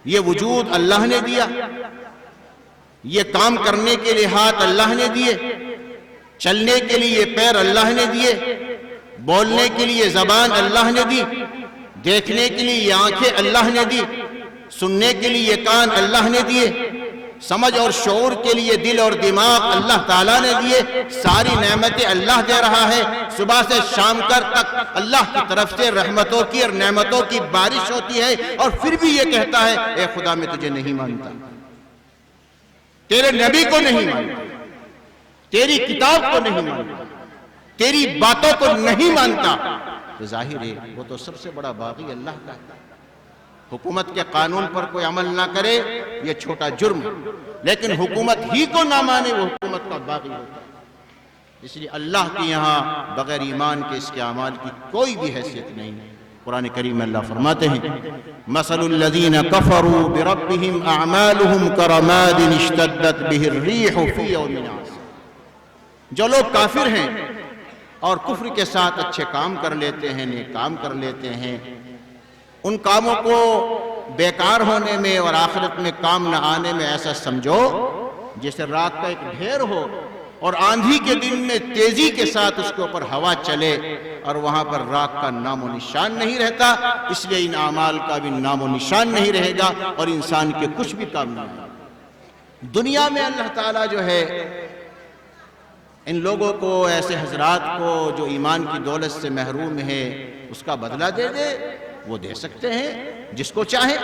یہ وجود اللہ نے دیا، یہ کام کرنے کے لیے ہاتھ اللہ نے دیے، چلنے کے لیے یہ پیر اللہ نے دیے، بولنے کے لیے زبان اللہ نے دی، دیکھنے کے لیے یہ آنکھیں اللہ نے دی، سننے کے لیے یہ کان اللہ نے دیے، سمجھ اور شعور کے لیے دل اور دماغ اللہ تعالیٰ نے دیے، ساری نعمتیں اللہ دے رہا ہے، صبح سے شام تک اللہ کی طرف سے رحمتوں کی اور نعمتوں کی بارش ہوتی ہے، اور پھر بھی یہ کہتا ہے اے خدا میں تجھے نہیں مانتا، تیرے نبی کو نہیں مانتا، تیری کتاب کو نہیں مانتا، تیری باتوں کو نہیں مانتا، تو ظاہر ہے وہ تو سب سے بڑا باغی اللہ کا ہے۔ حکومت کے قانون پر کوئی عمل نہ کرے یہ چھوٹا جرم ہے، لیکن حکومت ہی کو نہ مانے وہ حکومت کا باغی ہوتا ہے۔ اس لیے اللہ کے یہاں بغیر ایمان کے اس کے اعمال کی کوئی بھی حیثیت نہیں ہے۔ قرآن کریم میں اللہ فرماتے ہیں مثل الذین کفروا بربہم اعمالہم کرماد اشتدت بہ الریح فی یوم عاصف۔ جو لوگ کافر ہیں اور کفر کے ساتھ اچھے کام کر لیتے ہیں، نیک کام کر لیتے ہیں، ان کاموں کو بیکار ہونے میں اور آخرت میں کام نہ آنے میں ایسا سمجھو جیسے رات کا ایک ڈھیر ہو اور آندھی کے دن میں تیزی کے ساتھ اس کے اوپر ہوا چلے اور وہاں پر راک کا نام و نشان نہیں رہتا، اس لیے ان اعمال کا بھی نام و نشان نہیں رہے گا اور انسان کے کچھ بھی کام نہیں ہوگا۔ دنیا میں اللہ تعالیٰ جو ہے ان لوگوں کو، ایسے حضرات کو جو ایمان کی دولت سے محروم ہے، اس کا بدلہ دے دے، وہ دے سکتے ہیں جس کو چاہیں۔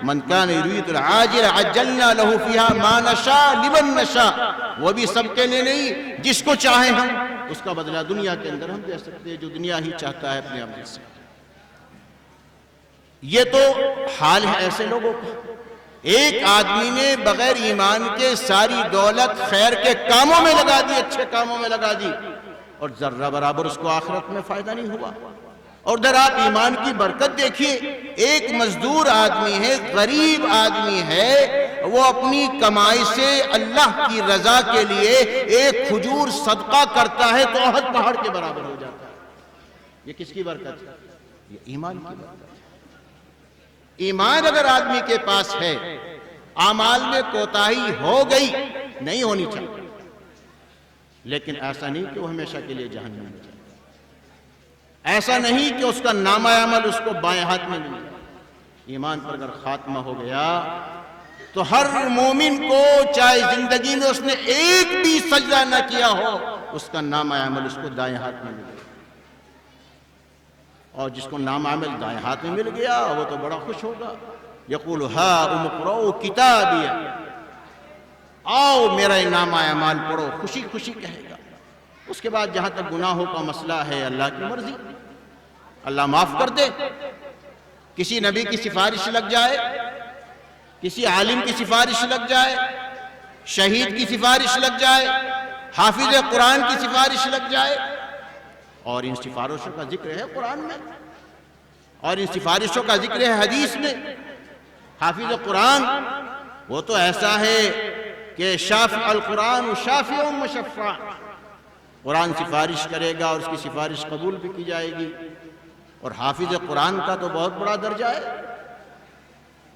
من کان یرید العاجل عجلنا له فیہا ما نشاء لمن نشاء، وہ بھی سب کے لیے نہیں، جس کو چاہیں ہم اس کا بدلہ دنیا کے اندر ہم دے سکتے ہیں، جو دنیا ہی چاہتا ہے اپنے عمل سے۔ یہ تو حال ہے ایسے لوگوں کا۔ ایک آدمی نے بغیر ایمان کے ساری دولت خیر کے کاموں میں لگا دی، اچھے کاموں میں لگا دی، اور ذرہ برابر اس کو آخرت میں فائدہ نہیں ہوا۔ اور ادھر آپ ایمان کی برکت دیکھیے، ایک مزدور آدمی ہے، غریب آدمی ہے، وہ اپنی کمائی سے اللہ کی رضا کے لیے ایک کھجور صدقہ کرتا ہے تو احد پہاڑ کے برابر ہو جاتا ہے۔ یہ کس کی برکت ہے؟ یہ ایمان کی برکت ہے۔ ایمان اگر آدمی کے پاس ہے، اعمال میں کوتاہی ہو گئی، نہیں ہونی چاہیے، لیکن ایسا نہیں کہ وہ ہمیشہ کے لیے جہنم میں جائے، ایسا نہیں کہ اس کا نامہ عمل اس کو بائیں ہاتھ میں ملے۔ ایمان پر اگر خاتمہ ہو گیا تو ہر مومن کو، چاہے زندگی میں اس نے ایک بھی سجدہ نہ کیا ہو، اس کا نامہ عمل اس کو دائیں ہاتھ میں ملے، اور جس کو نام عمل دائیں ہاتھ میں مل گیا وہ تو بڑا خوش ہوگا۔ یقول ہاؤم اقرؤوا کتابیہ، آؤ میرا نام اعمال پڑھو، خوشی خوشی کہے گا۔ اس کے بعد جہاں تک گناہوں کا مسئلہ ہے، اللہ کی مرضی، اللہ معاف کر دے۔ کسی نبی کی سفارش لگ جائے، کسی عالم کی سفارش لگ جائے، شہید کی سفارش لگ جائے، حافظ قرآن کی سفارش لگ جائے، اور ان سفارشوں کا ذکر ہے قرآن میں، اور ان سفارشوں کا ذکر ہے حدیث میں۔ حافظ قرآن وہ تو ایسا ہے کہ شافع القرآن شافع مشفع، قرآن سفارش کرے گا اور اس کی سفارش قبول بھی کی جائے گی۔ اور حافظ قرآن کا تو بہت بڑا درجہ ہے،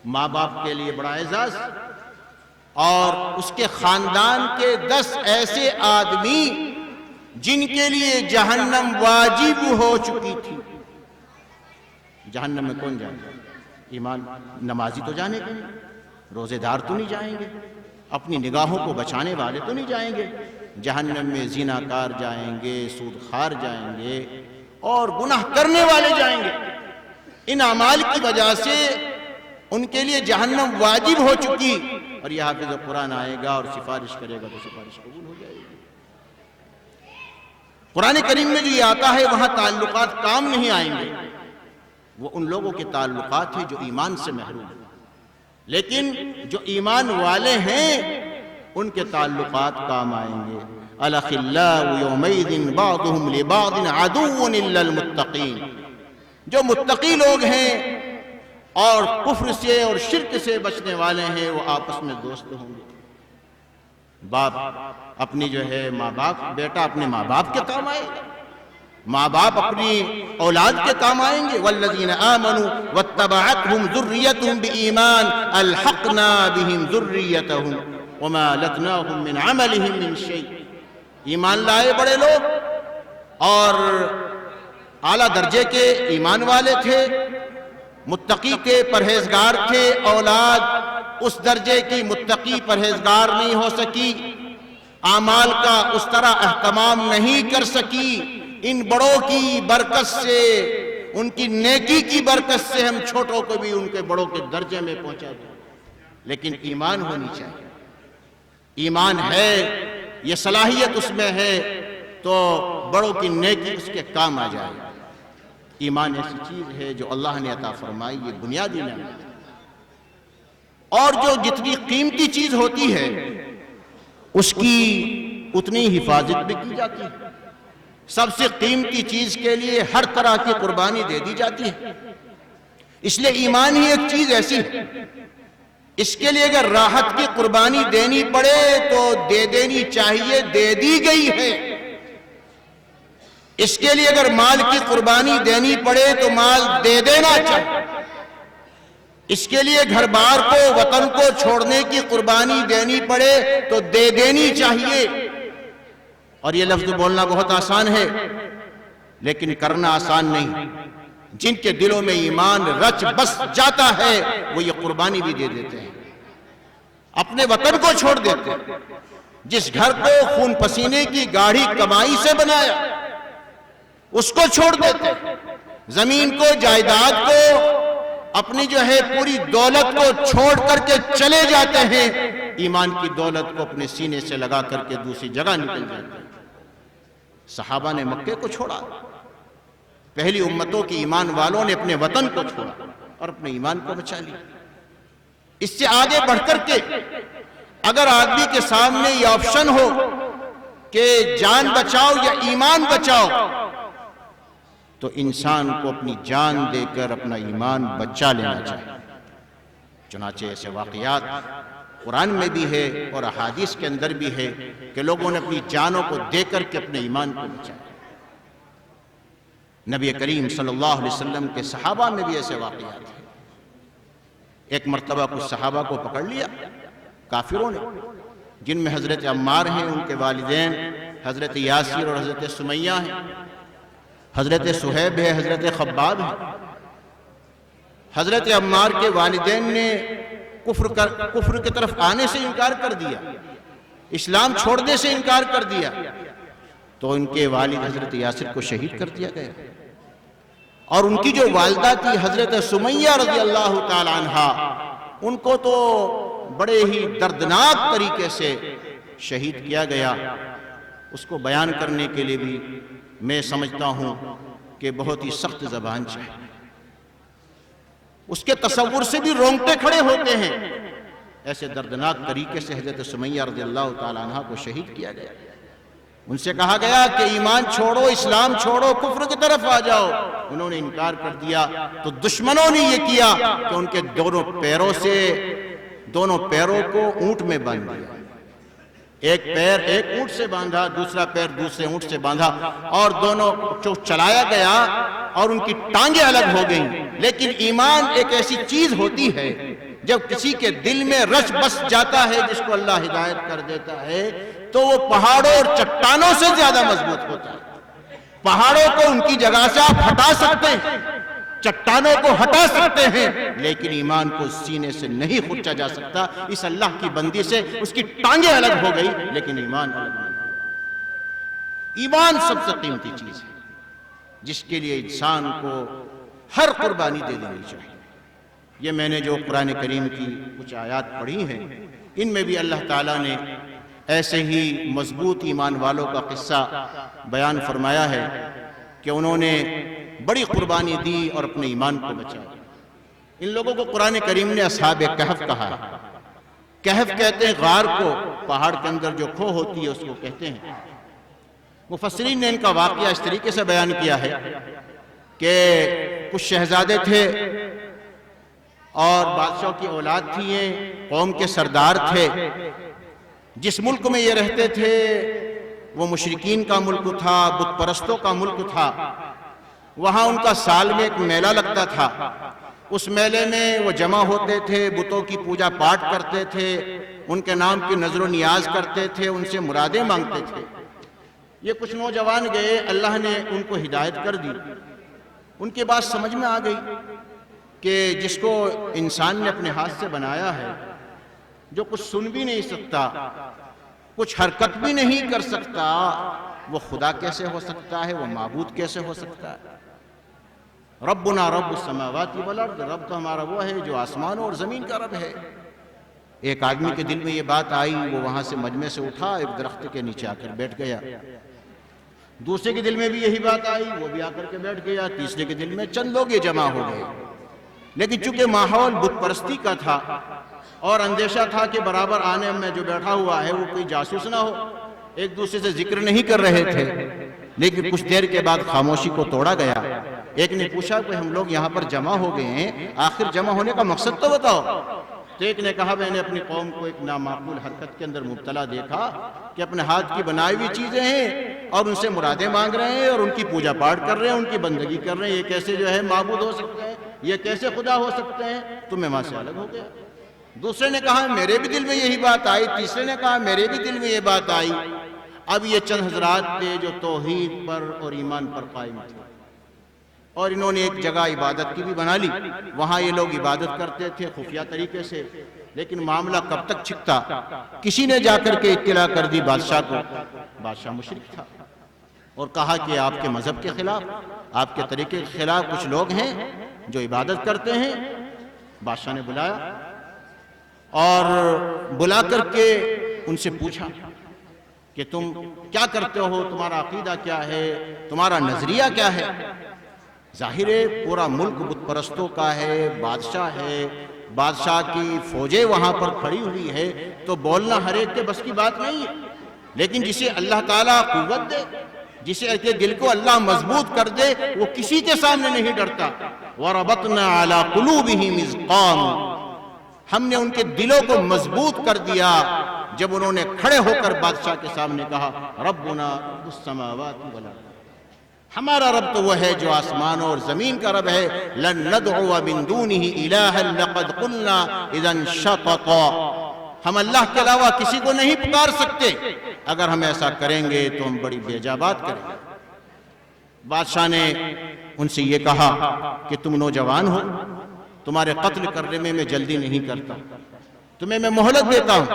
ماں باپ کے لیے بڑا اعزاز، اور اس کے خاندان کے 10 ایسے آدمی جن کے لیے جہنم واجب ہو چکی تھی۔ جہنم میں کون جائے گا؟ ایمان نمازی تو جانے گے نہیں، روزے دار تو نہیں جائیں گے، اپنی نگاہوں کو بچانے والے تو نہیں جائیں گے۔ جہنم میں زناکار جائیں گے، سود خوار جائیں گے، اور گناہ کرنے والے جائیں گے۔ ان اعمال کی وجہ سے ان کے لیے جہنم واجب ہو چکی، اور یہ حافظ قرآن آئے گا اور سفارش کرے گا تو سفارش قبول ہو جائے گی۔ قرآن کریم میں جو یہ آتا ہے وہاں تعلقات کام نہیں آئیں گے، وہ ان لوگوں کے تعلقات ہیں جو ایمان سے محروم ہیں، لیکن جو ایمان والے ہیں ان کے تعلقات کام آئیں گے۔ الاخلاء یومئذ بعضهم لبعض عدو الا المتقین، جو متقی لوگ ہیں اور کفر سے اور شرک سے بچنے والے ہیں وہ آپس میں دوست ہوں گے۔ باپ اپنی جو ہے ماں باپ، بیٹا اپنے ماں باپ کے کام آئے گا، ماں باپ اپنی اولاد کے کام آئیں گے۔ والذین آمنوا واتبعتهم ذریتهم بایمان الحقنا بهم ذریتهم وما لتناهم من عملهم من شیء۔ ایمان لائے بڑے لوگ اور اعلیٰ درجے کے ایمان والے تھے، متقی تھے، پرہیزگار تھے، اولاد اس درجے کی متقی پرہیزگار نہیں ہو سکی، اعمال کا اس طرح اہتمام نہیں کر سکی۔ ان بڑوں کی برکت سے، ان کی نیکی کی برکت سے ہم چھوٹوں کو بھی ان کے بڑوں کے درجے میں پہنچا دیں، لیکن ایمان ہونی چاہیے۔ ایمان ہے، یہ صلاحیت اس میں ہے تو بڑوں کی نیکی اس کے کام آ جائے۔ ایمان ایسی چیز ہے جو اللہ نے عطا فرمائی، یہ بنیادی نعمت ہے، اور جو جتنی قیمتی چیز ہوتی ہے اس کی اتنی حفاظت بھی کی جاتی ہے۔ سب سے قیمتی چیز کے لیے ہر طرح کی قربانی دے دی جاتی ہے، اس لیے ایمان ہی ایک چیز ایسی ہے، اس کے لیے اگر راحت کی قربانی دینی پڑے تو دے دینی چاہیے، دے دی گئی ہے۔ اس کے لیے اگر مال کی قربانی دینی پڑے تو مال دے دینا چاہیے۔ اس کے لیے گھر بار کو، وطن کو چھوڑنے کی قربانی دینی پڑے تو دے دینی چاہیے۔ اور یہ لفظ بولنا بہت آسان ہے لیکن کرنا آسان نہیں۔ جن کے دلوں میں ایمان رچ بس جاتا ہے وہ یہ قربانی بھی دے دیتے ہیں، اپنے وطن کو چھوڑ دیتے ہیں۔ جس گھر کو خون پسینے کی گاڑھی کمائی سے بنایا اس کو چھوڑ دیتے ہیں، زمین کو، جائیداد کو، اپنی جو ہے پوری دولت کو چھوڑ کر کے چلے جاتے ہیں، ایمان کی دولت کو اپنے سینے سے لگا کر کے دوسری جگہ نکل جاتے ہیں۔ صحابہ نے مکے کو چھوڑا، پہلی امتوں کی ایمان والوں نے اپنے وطن کو چھوڑا اور اپنے ایمان کو بچا لیا۔ اس سے آگے بڑھ کر کے اگر آدمی کے سامنے یہ آپشن ہو کہ جان بچاؤ یا ایمان بچاؤ تو انسان کو اپنی جان دے کر اپنا ایمان بچا لینا چاہیے۔ چنانچہ ایسے واقعات قرآن میں بھی ہے اور احادیث کے اندر بھی ہے کہ لوگوں نے اپنی جانوں کو دے کر کے اپنے ایمان کو بچایا۔ نبی کریم صلی اللہ علیہ وسلم کے صحابہ میں بھی ایسے واقعات ہیں۔ ایک مرتبہ کچھ صحابہ کو پکڑ لیا کافروں نے، جن میں حضرت عمار ہیں، ان کے والدین حضرت یاسر اور حضرت سمیہ ہیں، حضرت صہیب ہے، حضرت خباب ہے۔ حضرت عمار کے والدین نے کفر کی طرف آنے سے انکار کر دیا، اسلام چھوڑنے سے انکار کر دیا، تو ان کے والد حضرت یاسر کو شہید کر دیا گیا، اور ان کی جو والدہ تھی حضرت سمیہ رضی اللہ تعالی عنہا، ان کو تو بڑے ہی دردناک طریقے سے شہید کیا گیا۔ اس کو بیان کرنے کے لیے بھی میں سمجھتا ہوں کہ بہت ہی سخت زبان چاہیے، اس کے تصور سے بھی رونگٹے کھڑے ہوتے ہیں۔ ایسے دردناک طریقے سے حضرت سمیہ رضی اللہ تعالی عنہ کو شہید کیا گیا۔ ان سے کہا گیا کہ ایمان چھوڑو، اسلام چھوڑو، کفر کی طرف آ جاؤ، انہوں نے انکار کر دیا۔ تو دشمنوں نے یہ کیا کہ ان کے دونوں پیروں کو اونٹ میں باندھ دیا، ایک پیر ایک اونٹ سے باندھا، دوسرا پیر دوسرے اونٹ سے باندھا، اور دونوں کو چلایا گیا اور ان کی ٹانگیں الگ ہو گئیں۔ لیکن ایمان ایک ایسی چیز ہوتی ہے جب کسی کے دل میں رچ بس جاتا ہے، جس کو اللہ ہدایت کر دیتا ہے، تو وہ پہاڑوں اور چٹانوں سے زیادہ مضبوط ہوتا ہے۔ پہاڑوں کو ان کی جگہ سے آپ ہٹا سکتے ہیں، چٹانوں کو ہٹا سکتے ہیں، لیکن ایمان کو سینے سے نہیں کھینچا جا سکتا۔ اس اللہ کی بندی سے اس کی ٹانگیں الگ ہو گئی لیکن ایمان الگ نہیں۔ ایمان سب سے قیمتی چیز ہے جس کے لیے انسان کو ہر قربانی دے دینی چاہیے۔ یہ میں نے جو قرآن کریم کی کچھ آیات پڑھی ہیں، ان میں بھی اللہ تعالیٰ نے ایسے ہی مضبوط ایمان والوں کا قصہ بیان فرمایا ہے کہ انہوں نے بڑی قربانی دی اور اپنے ایمان کو بچایا۔ ان لوگوں کو قرآن کریم نے اصحاب کہف کہا ہے۔ کہف کہتے ہیں غار کو، پہاڑ کے اندر جو کھو ہوتی ہے اس کو کہتے ہیں۔ مفسرین نے ان کا واقعہ اس طریقے سے بیان کیا ہے کہ کچھ شہزادے تھے اور بادشاہ کی اولاد تھی، قوم کے سردار تھے۔ جس ملک میں یہ رہتے تھے وہ مشرکین کا ملک تھا، بت پرستوں کا ملک تھا۔ وہاں ان کا سال میں ایک میلہ لگتا تھا، اس میلے میں وہ جمع ہوتے تھے، بتوں کی پوجا پاٹ کرتے تھے، ان کے نام کی نظر و نیاز کرتے تھے، ان سے مرادیں مانگتے تھے۔ یہ کچھ نوجوان گئے، اللہ نے ان کو ہدایت کر دی۔ ان کی بات سمجھ میں آ گئی کہ جس کو انسان نے اپنے ہاتھ سے بنایا ہے، جو کچھ سن بھی نہیں سکتا، کچھ حرکت بھی نہیں کر سکتا، وہ خدا کیسے ہو سکتا ہے، وہ معبود کیسے ہو سکتا ہے؟ ربنا رب السماوات والارض، رب تو ہمارا وہ ہے جو آسمانوں اور زمین کا رب ہے۔ ایک آدمی کے دل میں یہ بات آئی، وہ وہاں سے مجمع سے اٹھا، ایک درخت کے نیچے آ کر بیٹھ گیا۔ دوسرے کے دل میں بھی یہی بات آئی، وہ بھی آ کر کے بیٹھ گیا۔ تیسرے کے دل میں چند لوگ یہ جمع ہو گئے، لیکن چونکہ ماحول بت پرستی کا تھا اور اندیشہ تھا کہ برابر آنے میں جو بیٹھا ہوا ہے وہ کوئی جاسوس نہ ہو، ایک دوسرے سے ذکر نہیں کر رہے تھے۔ لیکن کچھ دیر کے بعد خاموشی کو توڑا گیا۔ ایک نے پوچھا کہ ہم لوگ یہاں پر جمع ہو گئے ہیں، آخر جمع ہونے کا مقصد تو بتاؤ۔ تو ایک نے کہا میں نے اپنی قوم کو ایک نامعقول حرکت کے اندر مبتلا دیکھا کہ اپنے ہاتھ کی بنائی ہوئی چیزیں ہیں اور ان سے مرادیں مانگ رہے ہیں اور ان کی پوجا پاٹ کر رہے ہیں، ان کی بندگی کر رہے ہیں۔ یہ کیسے جو ہے معبود ہو سکتے ہیں، یہ کیسے خدا ہو سکتے ہیں؟ تو میں وہاں سے الگ ہو گیا۔ دوسرے نے کہا میرے بھی دل میں یہی بات آئی، تیسرے نے کہا میرے بھی دل میں یہ بات آئی۔ اب یہ چند حضرات تھے جو توحید پر اور ایمان پر قائم تھے، اور انہوں نے ایک جگہ عبادت کی بھی بنا لی۔ وہاں یہ لوگ عبادت کرتے تھے خفیہ طریقے سے، لیکن معاملہ کب تک چھکتا؟ کسی نے جا کر کے اطلاع کر دی بادشاہ کو۔ بادشاہ مشرک تھا اور کہا کہ آپ کے مذہب کے خلاف، آپ کے طریقے کے خلاف کچھ لوگ ہیں جو عبادت کرتے ہیں۔ بادشاہ نے بلایا اور بلا کر کے ان سے پوچھا کہ تم کیا کرتے ہو، تمہارا عقیدہ کیا ہے، تمہارا نظریہ کیا ہے؟ ظاہر ہے پورا ملک بت پرستوں کا ہے، بادشاہ ہے، بادشاہ کی فوجیں وہاں پر کھڑی ہوئی ہے، تو بولنا ہر ایک کے بس کی بات نہیں ہے۔ لیکن جسے اللہ تعالیٰ قوت دے، جسے دل کو اللہ مضبوط کر دے، وہ کسی کے سامنے نہیں ڈرتا۔ وَرَبَطْنَا عَلَىٰ قُلُوبِهِمْ إِذْ قَامُوا، ہم نے ان کے دلوں کو مضبوط کر دیا جب انہوں نے کھڑے ہو کر بادشاہ کے سامنے کہا ربنا رب السماوات والارض، ہمارا رب تو وہ ہے جو آسمانوں اور زمین کا رب ہے۔ لن ندعو من دونه الہا لقد قلنا اذا شططا، ہم اللہ کے علاوہ کسی کو نہیں پکار سکتے، اگر ہم ایسا کریں گے تو ہم بڑی بیجا بات کریں گے۔ بادشاہ نے ان سے یہ کہا کہ تم نوجوان ہو، تمہارے قتل کرنے میں جلدی نہیں کرتا، تمہیں میں مہلت دیتا ہوں۔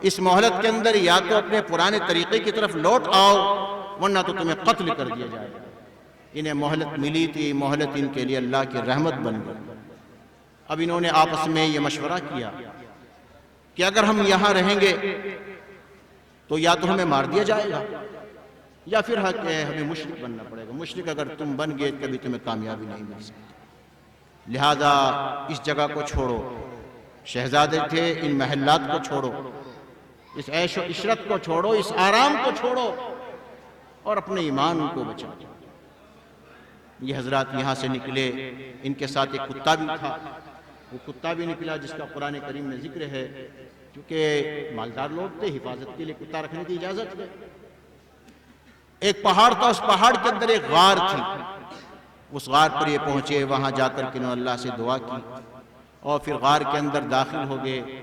اس مہلت کے اندر یا تو اپنے پرانے طریقے کی طرف لوٹ آؤ، ورنہ تو تمہیں قتل کر دیا جائے گا۔ انہیں مہلت ملی تھی، مہلت ان کے لیے اللہ کی رحمت بن گئی۔ اب انہوں نے آپس میں یہ مشورہ کیا کہ اگر ہم یہاں رہیں گے تو یا تو ہمیں مار دیا جائے گا یا پھر ہمیں مشرک بننا پڑے گا۔ مشرک اگر تم بن گئے کبھی تمہیں کامیابی نہیں مل سکتی، لہذا اس جگہ کو چھوڑو، شہزادے تھے، ان محلات کو چھوڑو، اس عیش و عشرت کو چھوڑو، اس آرام کو چھوڑو اور اپنے ایمان کو بچاؤ۔ یہ حضرات یہاں سے نکلے، ان کے ساتھ ایک کتا بھی تھا، وہ کتا بھی نکلا جس کا قرآن کریم میں ذکر ہے، کیونکہ مالدار لوگ تھے، حفاظت کے لیے کتا رکھنے کی اجازت ہے۔ ایک پہاڑ تھا، اس پہاڑ کے اندر ایک غار تھی، اس غار پر یہ پہنچے، وہاں جا کر کے انہوں نے اللہ سے دعا کی اور پھر غار کے اندر داخل ہو گئے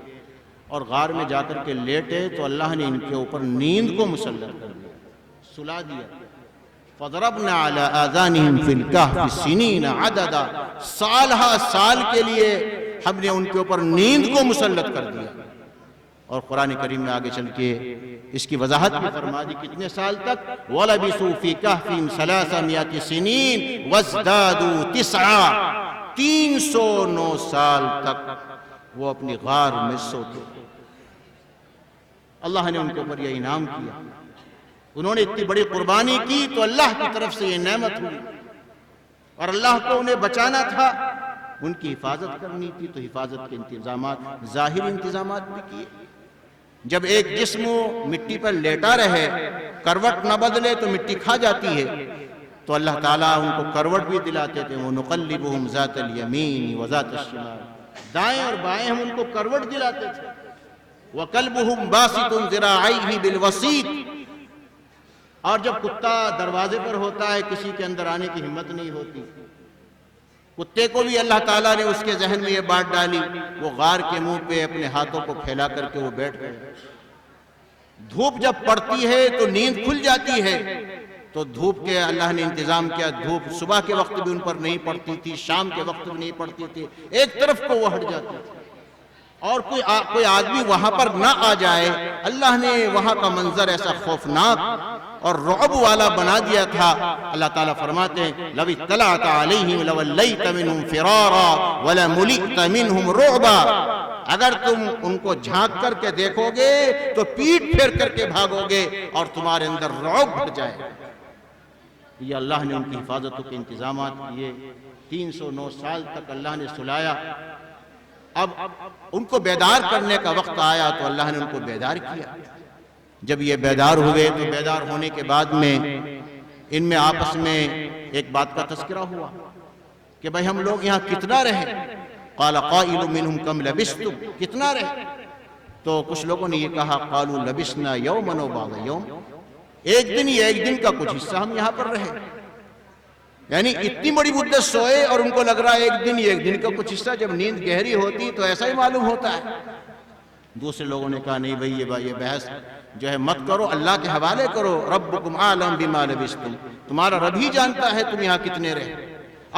اور غار میں جا کر کے لیٹے تو اللہ نے ان کے اوپر نیند کو مسلط کر دیا، سلا دیا۔ فَضَرَبْنَا عَلَىٰ آذَانِهِمْ فِي الْكَهْفِ سِنِينَ عَدَدًا، سال ہا سال کے لیے ہم نے ان کے اوپر نیند کو مسلط کر دیا۔ اور قرآن کریم میں آگے چل کے اس کی وضاحت بھی فرما دی کتنے سال تک، وَلَبِثُوا فِي كَهْفِهِمْ 300 سِنِينَ وَازْدَادُوا 9، 309 سال تک وہ اپنی غار میں سوتے۔ اللہ نے ان کے اوپر یہ انعام کیا، انہوں نے اتنی بڑی قربانی کی تو اللہ کی طرف سے یہ نعمت ہوئی۔ اور اللہ کو انہیں بچانا تھا، ان کی حفاظت کرنی تھی، تو حفاظت کے انتظامات، ظاہری انتظامات بھی کیے۔ جب ایک جسم مٹی پر لیٹا رہے، کروٹ نہ بدلے تو مٹی کھا جاتی ہے، تو اللہ تعالیٰ ان کو کروٹ بھی دلاتے تھے، وَنُقَلِّبُهُمْ ذَاتَ الْيَمِينِ وَذَاتَ الشِّمَالِ، دائیں اور بائیں ہم ان کو کروٹ دلاتے تھے۔ وَقَلْبُهُمْ بَاسِطٌ ذِرَاعَيْهِ بِالْوَسِيطِ، اور جب کتا دروازے پر ہوتا ہے کسی کے اندر آنے کی ہمت نہیں ہوتی، کتے کو بھی اللہ تعالیٰ نے اس کے ذہن میں یہ بات ڈالی، وہ غار کے منہ پہ اپنے ہاتھوں کو پھیلا کر کے وہ بیٹھ گئے۔ دھوپ جب پڑتی ہے تو نیند کھل جاتی ہے، تو دھوپ کے اللہ نے انتظام کیا، دھوپ صبح کے وقت بھی ان پر نہیں پڑتی تھی، شام کے وقت بھی نہیں پڑتی تھی، ایک طرف کو وہ ہٹ جاتی تھی، اور کوئی آدمی وہاں پر نہ آ جائے۔ اللہ نے وہاں کا منظر ایسا خوفناک اور رعب والا بنا دیا تھا۔ اللہ تعالیٰ فرماتے ہیں لَوِ اطَّلَعْتَ عَلَيْهِمْ لَوَلَّيْتَ مِنْهُمْ فِرَارًا وَلَمُلِئْتَ مِنْهُمْ رُعْبًا، اگر تم ان کو جھانک کر کے دیکھو گے تو پیٹ پھیر کر کے بھاگو گے اور تمہارے اندر رعب بھر جائے گا۔ یہ اللہ نے ان کی حفاظتوں کے انتظامات کیے، 309 سال تک اللہ نے سلایا۔ اب ان کو بیدار کرنے کا وقت آیا تو اللہ نے ان کو بیدار کیا۔ جب یہ بیدار ہوئے تو بیدار ہونے کے بعد میں ان میں آپس میں ایک بات کا تذکرہ ہوا کہ بھائی ہم لوگ یہاں کتنا رہے؟ قال قائل منهم کم لبثتم، کتنا رہے؟ تو کچھ لوگوں نے یہ کہا قالوا لبثنا یوما و بعض یوم، ایک دن یا ایک دن کا کچھ حصہ ہم یہاں پر رہے، یعنی اتنی بڑی مدت سوئے اور ان کو لگ رہا ہے ایک دن یا ایک دن کا کچھ حصہ۔ جب نیند گہری ہوتی تو ایسا ہی معلوم ہوتا ہے۔ دوسرے لوگوں نے کہا نہیں بھائی یہ بحث جو ہے مت کرو، اللہ کے حوالے کرو، ربکم اعلم بما لبثتم، تمہارا رب ہی جانتا ہے تم یہاں کتنے رہے۔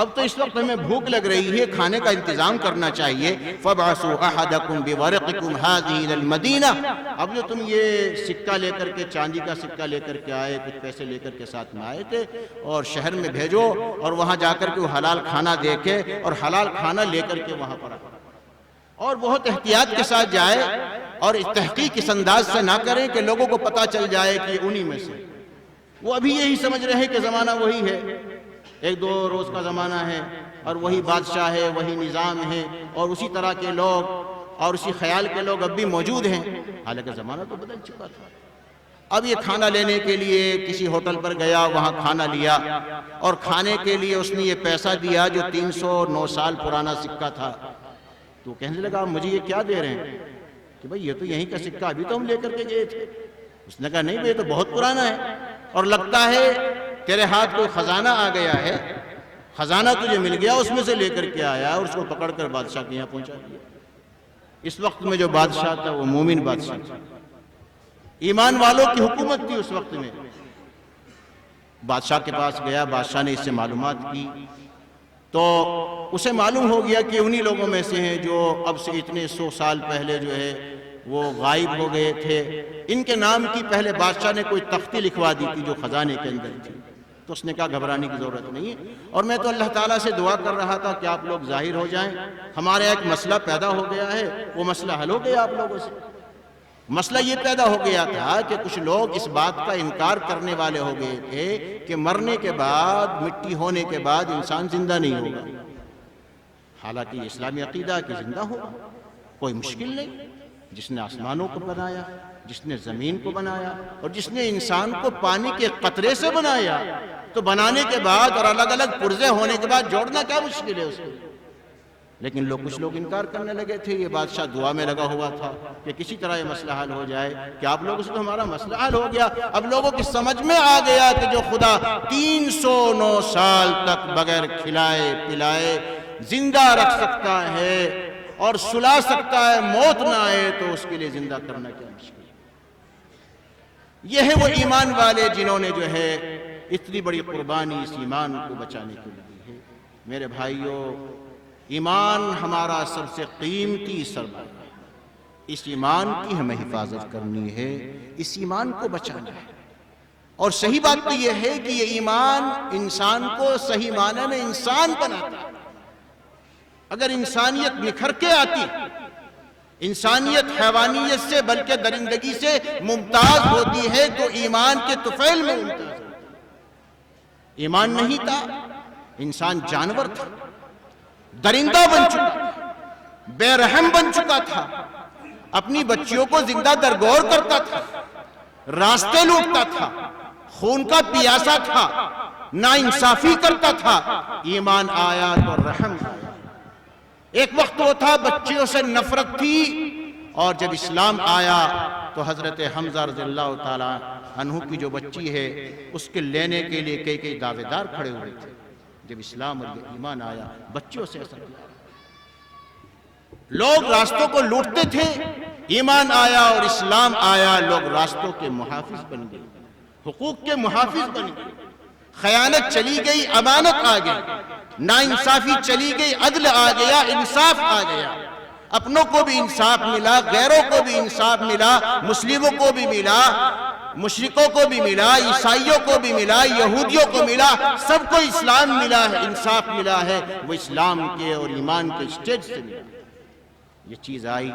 اب تو اس وقت ہمیں بھوک لگ رہی ہے، کھانے کا انتظام کرنا چاہیے۔ فَابْعَثُوا أَحَدَكُمْ بِوَرِقِكُمْ هَذِهِ إِلَى الْمَدِينَةِ، اب جو تم یہ سکہ لے کر کے، چاندی کا سکہ لے کر کے آئے، کچھ پیسے لے کر کے ساتھ میں آئے تھے، اور شہر میں بھیجو اور وہاں جا کر کے وہ حلال کھانا دیکھے اور حلال کھانا لے کر کے وہاں پر آئے، اور بہت احتیاط کے ساتھ جائے، اور تحقیق اس انداز سے نہ کریں کہ لوگوں کو پتہ چل جائے کہ انہی میں سے۔ وہ ابھی یہی سمجھ رہے ہیں کہ زمانہ وہی ہے، ایک دو روز کا زمانہ ہے اور وہی بادشاہ ہے، وہی نظام ہے، اور اسی طرح کے لوگ اور اسی خیال کے لوگ اب بھی موجود ہیں، حالانکہ زمانہ تو بدل چکا تھا۔ اب یہ کھانا لینے کے لیے کسی ہوٹل پر گیا، وہاں کھانا لیا، اور کھانے کے لیے اس نے یہ پیسہ دیا جو 309 سال پرانا سکہ تھا۔ تو کہنے لگا مجھے یہ کیا دے رہے ہیں؟ کہ بھئی یہ تو یہیں کا سکہ، ابھی تو ہم لے کر کے گئے تھے۔ اس نے کہا نہیں بھئی یہ تو بہت پرانا ہے، اور لگتا ہے تیرے ہاتھ کوئی خزانہ آ گیا ہے، خزانہ تجھے مل گیا، اس میں سے لے کر کے آیا اور اس کو پکڑ کر بادشاہ کے یہاں پہنچا دیا۔ اس وقت میں جو بادشاہ تھا وہ مومن بادشاہ تھا، ایمان والوں کی حکومت تھی اس وقت میں۔ بادشاہ کے پاس گیا، بادشاہ نے اس سے معلومات کی، تو اسے معلوم ہو گیا کہ انہی لوگوں میں سے ہیں جو اب سے اتنے 100 سال پہلے جو ہے وہ غائب ہو گئے تھے۔ ان کے نام کی پہلے بادشاہ نے کوئی تختی لکھوا دی تھی جو خزانے کے اندر تھی۔ تو اس نے کہا گھبرانے کی ضرورت نہیں ہے، اور میں تو اللہ تعالیٰ سے دعا کر رہا تھا کہ آپ لوگ ظاہر ہو جائیں، ہمارے ایک مسئلہ پیدا ہو گیا ہے، وہ مسئلہ حل ہو گیا آپ لوگوں سے۔ مسئلہ یہ پیدا ہو گیا تھا کہ کچھ لوگ اس بات کا انکار کرنے والے ہو گئے تھے کہ مرنے کے بعد، مٹی ہونے کے بعد انسان زندہ نہیں ہوگا، حالانکہ اسلامی عقیدہ کہ زندہ ہوگا، کوئی مشکل نہیں۔ جس نے آسمانوں کو بنایا، جس نے زمین کو بنایا، اور جس نے انسان کو پانی کے قطرے سے بنایا، تو بنانے کے بعد اور الگ الگ پرزے ہونے کے بعد جوڑنا کیا مشکل ہے اس کو؟ لیکن کچھ لوگ انکار کرنے لگے تھے۔ یہ بادشاہ دعا میں لگا ہوا تھا کہ کسی طرح یہ مسئلہ حل ہو جائے، کہ آپ لوگوں سے تو ہمارا مسئلہ حل ہو گیا۔ اب لوگوں کی سمجھ میں آ گیا کہ جو خدا 309 سال تک بغیر کھلائے پلائے زندہ رکھ سکتا ہے اور سلا سکتا ہے، موت نہ آئے تو اس کے لیے زندہ کرنا کیا مشکل ہے۔ یہ ہے وہ ایمان والے جنہوں نے جو ہے اتنی بڑی قربانی اس ایمان کو بچانے کے لیے دی ہے۔ میرے بھائیوں، ایمان ہمارا سب سے قیمتی سرمایہ ہے، اس ایمان کی ہمیں حفاظت کرنی ہے، اس ایمان کو بچانا ہے۔ اور صحیح بات تو یہ ہے کہ یہ ایمان انسان کو صحیح معنی میں انسان بناتا ہے۔ اگر انسانیت نکھر کے آتی، انسانیت حیوانیت سے بلکہ درندگی سے ممتاز ہوتی ہے، تو ایمان کے طفیل میں ممتاز ہوتی ہے۔ ایمان نہیں تھا انسان جانور تھا، درندہ بن چکا تھا، بے رحم بن چکا تھا، اپنی بچیوں کو زندہ درگور کرتا تھا، راستے لوٹتا تھا، خون کا پیاسا تھا، ناانصافی کرتا تھا۔ ایمان آیا تو رحم آیا۔ ایک وقت وہ تھا بچیوں سے نفرت تھی، اور جب اسلام آیا تو حضرت حمزہ رضی اللہ تعالیٰ عنہ کی جو بچی ہے اس کے لینے کے لیے کئی دعوے دار کھڑے ہوئے تھے۔ جب اسلام اور ایمان آیا بچیوں سے ایسا کیا، لوگ راستوں کو لوٹتے تھے، ایمان آیا اور اسلام آیا، لوگ راستوں کے محافظ بن گئے، حقوق کے محافظ بن گئے، خیانت چلی گئی، امانت آ گئی، ناانصافی چلی گئی، عدل آ گیا، انصاف آ گیا، اپنوں کو بھی انصاف ملا، غیروں کو بھی انصاف ملا، مسلموں کو بھی ملا، مشرکوں کو بھی ملا، عیسائیوں کو بھی ملا، یہودیوں کو ملا، سب کو اسلام ملا ہے، انصاف ملا ہے، وہ اسلام کے اور ایمان کے اسٹیج سے ملا۔ یہ چیز آئی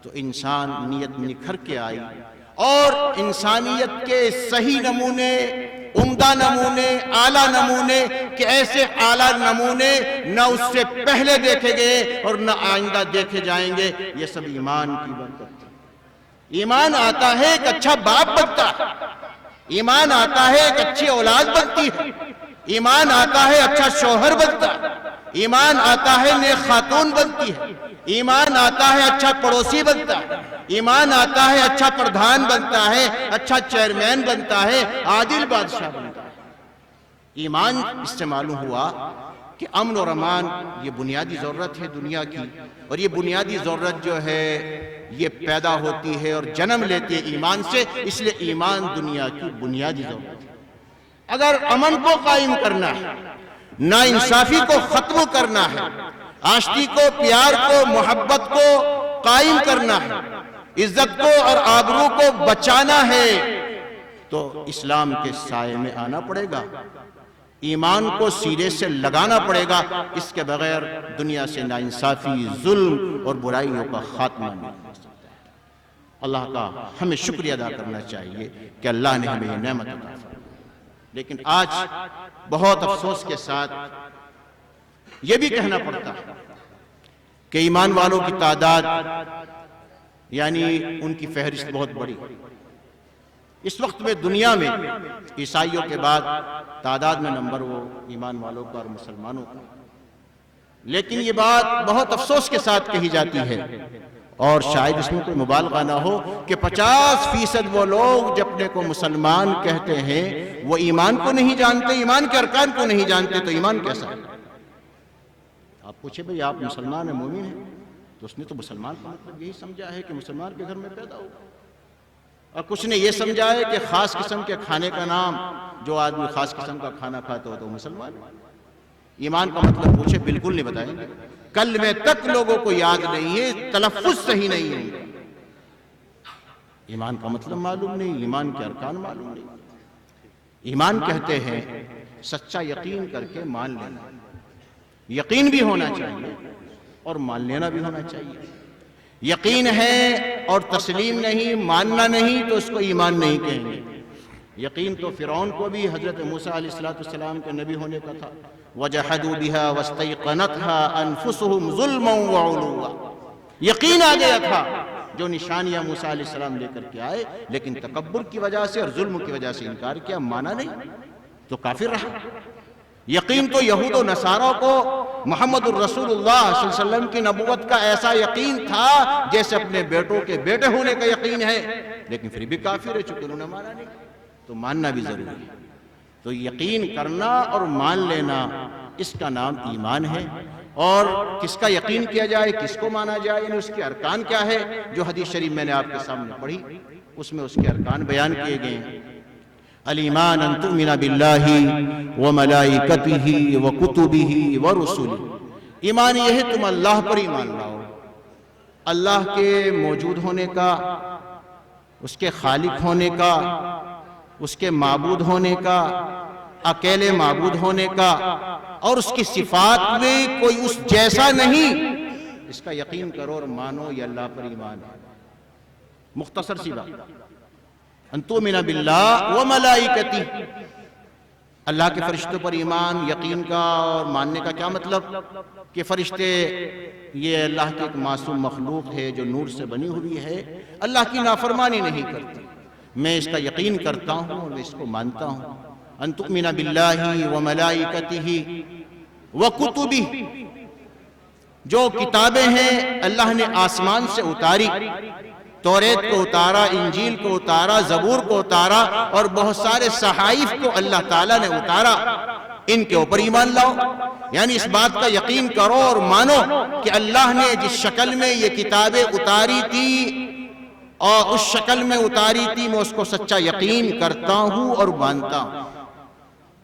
تو انسان نیت نکھر کے آئی، اور انسانیت کے صحیح نمونے، عمدہ نمونے، اعلیٰ نمونے کہ ایسے اعلیٰ نمونے نہ اس سے پہلے دیکھے گئے اور نہ آئندہ دیکھے جائیں گے۔ یہ سب ایمان کی برکت ہے۔ ایمان آتا ہے ایک اچھا باپ بنتا ہے، ایمان آتا ہے ایک اچھی اولاد بنتی ہے، ایمان آتا ہے اچھا شوہر بنتا ہے، ایمان آتا ہے نیک خاتون بنتی ہے، ایمان آتا ہے اچھا پڑوسی بنتا ہے، ایمان آتا ہے اچھا پردھان بنتا ہے، اچھا چیئرمین بنتا ہے، عادل بادشاہ بنتا ہے۔ ایمان اس سے معلوم ہوا کہ امن اور امان یہ بنیادی ضرورت ہے دنیا کی، اور یہ بنیادی ضرورت جو ہے یہ پیدا ہوتی ہے اور جنم لیتی ہے ایمان سے، اس لیے ایمان دنیا کی بنیادی ضرورت ہے۔ اگر امن کو قائم کرنا ہے، ناانصافی کو ختم کرنا ہے، آشتی کو، پیار کو، محبت کو قائم کرنا ہے، عزت کو اور آبرو کو بچانا ہے، تو اسلام کے سائے میں آنا پڑے گا، ایمان کو سینے سے لگانا پڑے گا۔ اس کے بغیر دنیا سے ناانصافی، ظلم اور برائیوں کا خاتمہ نہیں ہو سکتا ہے۔ اللہ کا ہمیں شکریہ ادا کرنا چاہیے کہ اللہ نے ہمیں یہ نعمت عطا فرمائی۔ لیکن آج بہت افسوس کے ساتھ یہ بھی کہنا پڑتا ہے کہ ایمان والوں کی تعداد یعنی ان کی فہرست بہت بڑی۔ اس وقت میں دنیا میں عیسائیوں کے بعد تعداد میں نمبر وہ ایمان والوں کا اور مسلمانوں کا، لیکن یہ بات بہت افسوس کے ساتھ کہی جاتی ہے، اور شاید اس میں کوئی مبالغہ نہ ہو کہ 50% وہ لوگ جو اپنے کو مسلمان کہتے ہیں وہ ایمان کو نہیں جانتے، ایمان کے ارکان کو نہیں جانتے، تو ایمان کیسا ہے؟ آپ پوچھے بھئی آپ مسلمان ہیں، مومن ہیں، تو اس نے تو مسلمان کا مطلب یہی سمجھا ہے کہ مسلمان کے گھر میں پیدا ہو، اور کچھ نے یہ سمجھا ہے کہ خاص قسم کے کھانے کا نام جو آدمی خاص قسم کا کھانا کھاتا ہو تو وہ مسلمان ہے۔ ایمان کا مطلب پوچھے بالکل نہیں بتائیں گے، کلمے تک لوگوں کو یاد نہیں ہے، تلفظ صحیح نہیں ہے، ایمان کا مطلب معلوم نہیں، ایمان کے ارکان معلوم نہیں۔ ایمان کہتے ہیں سچا یقین کر کے مان لینا، یقین بھی ہونا چاہیے اور مان لینا بھی ہونا چاہیے۔ یقین ہے اور تسلیم نہیں، ماننا نہیں، تو اس کو ایمان نہیں کہیں گے۔ یقین تو فرعون کو بھی حضرت موسیٰ علیہ السلام کے نبی ہونے کا تھا، وَجَحَدُوا بِهَا وَاسْتَيْقَنَتْهَا أَنفُسُهُمْ ظُلْمًا وَعُلُوًّا، یقین آ گیا تھا جو نشانیاں موسیٰ علیہ السلام لے کر کے آئے، لیکن تکبر کی وجہ سے اور ظلم کی وجہ سے انکار کیا، مانا نہیں، تو کافر رہا۔ یقین تو یہود و نصارہ کو محمد الرسول اللہ صلی اللہ علیہ وسلم کی نبوت کا ایسا یقین تھا جیسے اپنے بیٹوں کے بیٹے ہونے کا یقین ہے، لیکن پھر بھی کافر ہے چونکہ انہوں نے مانا نہیں، تو ماننا بھی ضروری ہے۔ تو یقین کرنا اور مان لینا اس کا نام ایمان ہے، اور کس کا یقین کیا جائے، کس کو مانا جائے، یعنی اس کے ارکان کیا ہے، جو حدیث شریف میں نے آپ کے سامنے پڑھی اس میں اس کے ارکان بیان کیے گئے ہیں۔ الایمان ان تؤمن باللہ وملائکتہ وکتبہ ورسلہ، ایمان یہ ہے تم اللہ پر ایمان لاؤ، اللہ کے موجود ہونے کا، اس کے خالق ہونے کا، اس کے معبود ہونے کا، اکیلے معبود ہونے کا، اور اس کی صفات میں کوئی اس جیسا نہیں، اس کا یقین کرو اور مانو، یہ اللہ پر ایمان ہے۔ مختصر سی بات، ان تؤمن باللہ وملائکتہ، اللہ کے فرشتوں پر ایمان یقین کا اور ماننے کا کیا مطلب کہ فرشتے یہ اللہ کی ایک معصوم مخلوق ہے جو نور سے بنی ہوئی ہے، اللہ کی نافرمانی نہیں کرتی، میں اس کا یقین کرتا ہوں اور میں اس کو مانتا ہوں۔ ان تؤمن باللہ وملائکتہ وکتبہ، جو کتابیں ہیں اللہ نے آسمان سے اتاری، توریت کو اتارا، انجیل کو اتارا، زبور کو اتارا اور بہت سارے صحائف کو اللہ تعالیٰ نے اتارا، ان کے اوپر ایمان لاؤ، یعنی اس بات کا یقین کرو اور مانو کہ اللہ نے جس شکل میں یہ کتابیں اتاری تھی اور اس شکل میں اتاری تھی، میں اس کو سچا یقین کرتا ہوں اور مانتا ہوں۔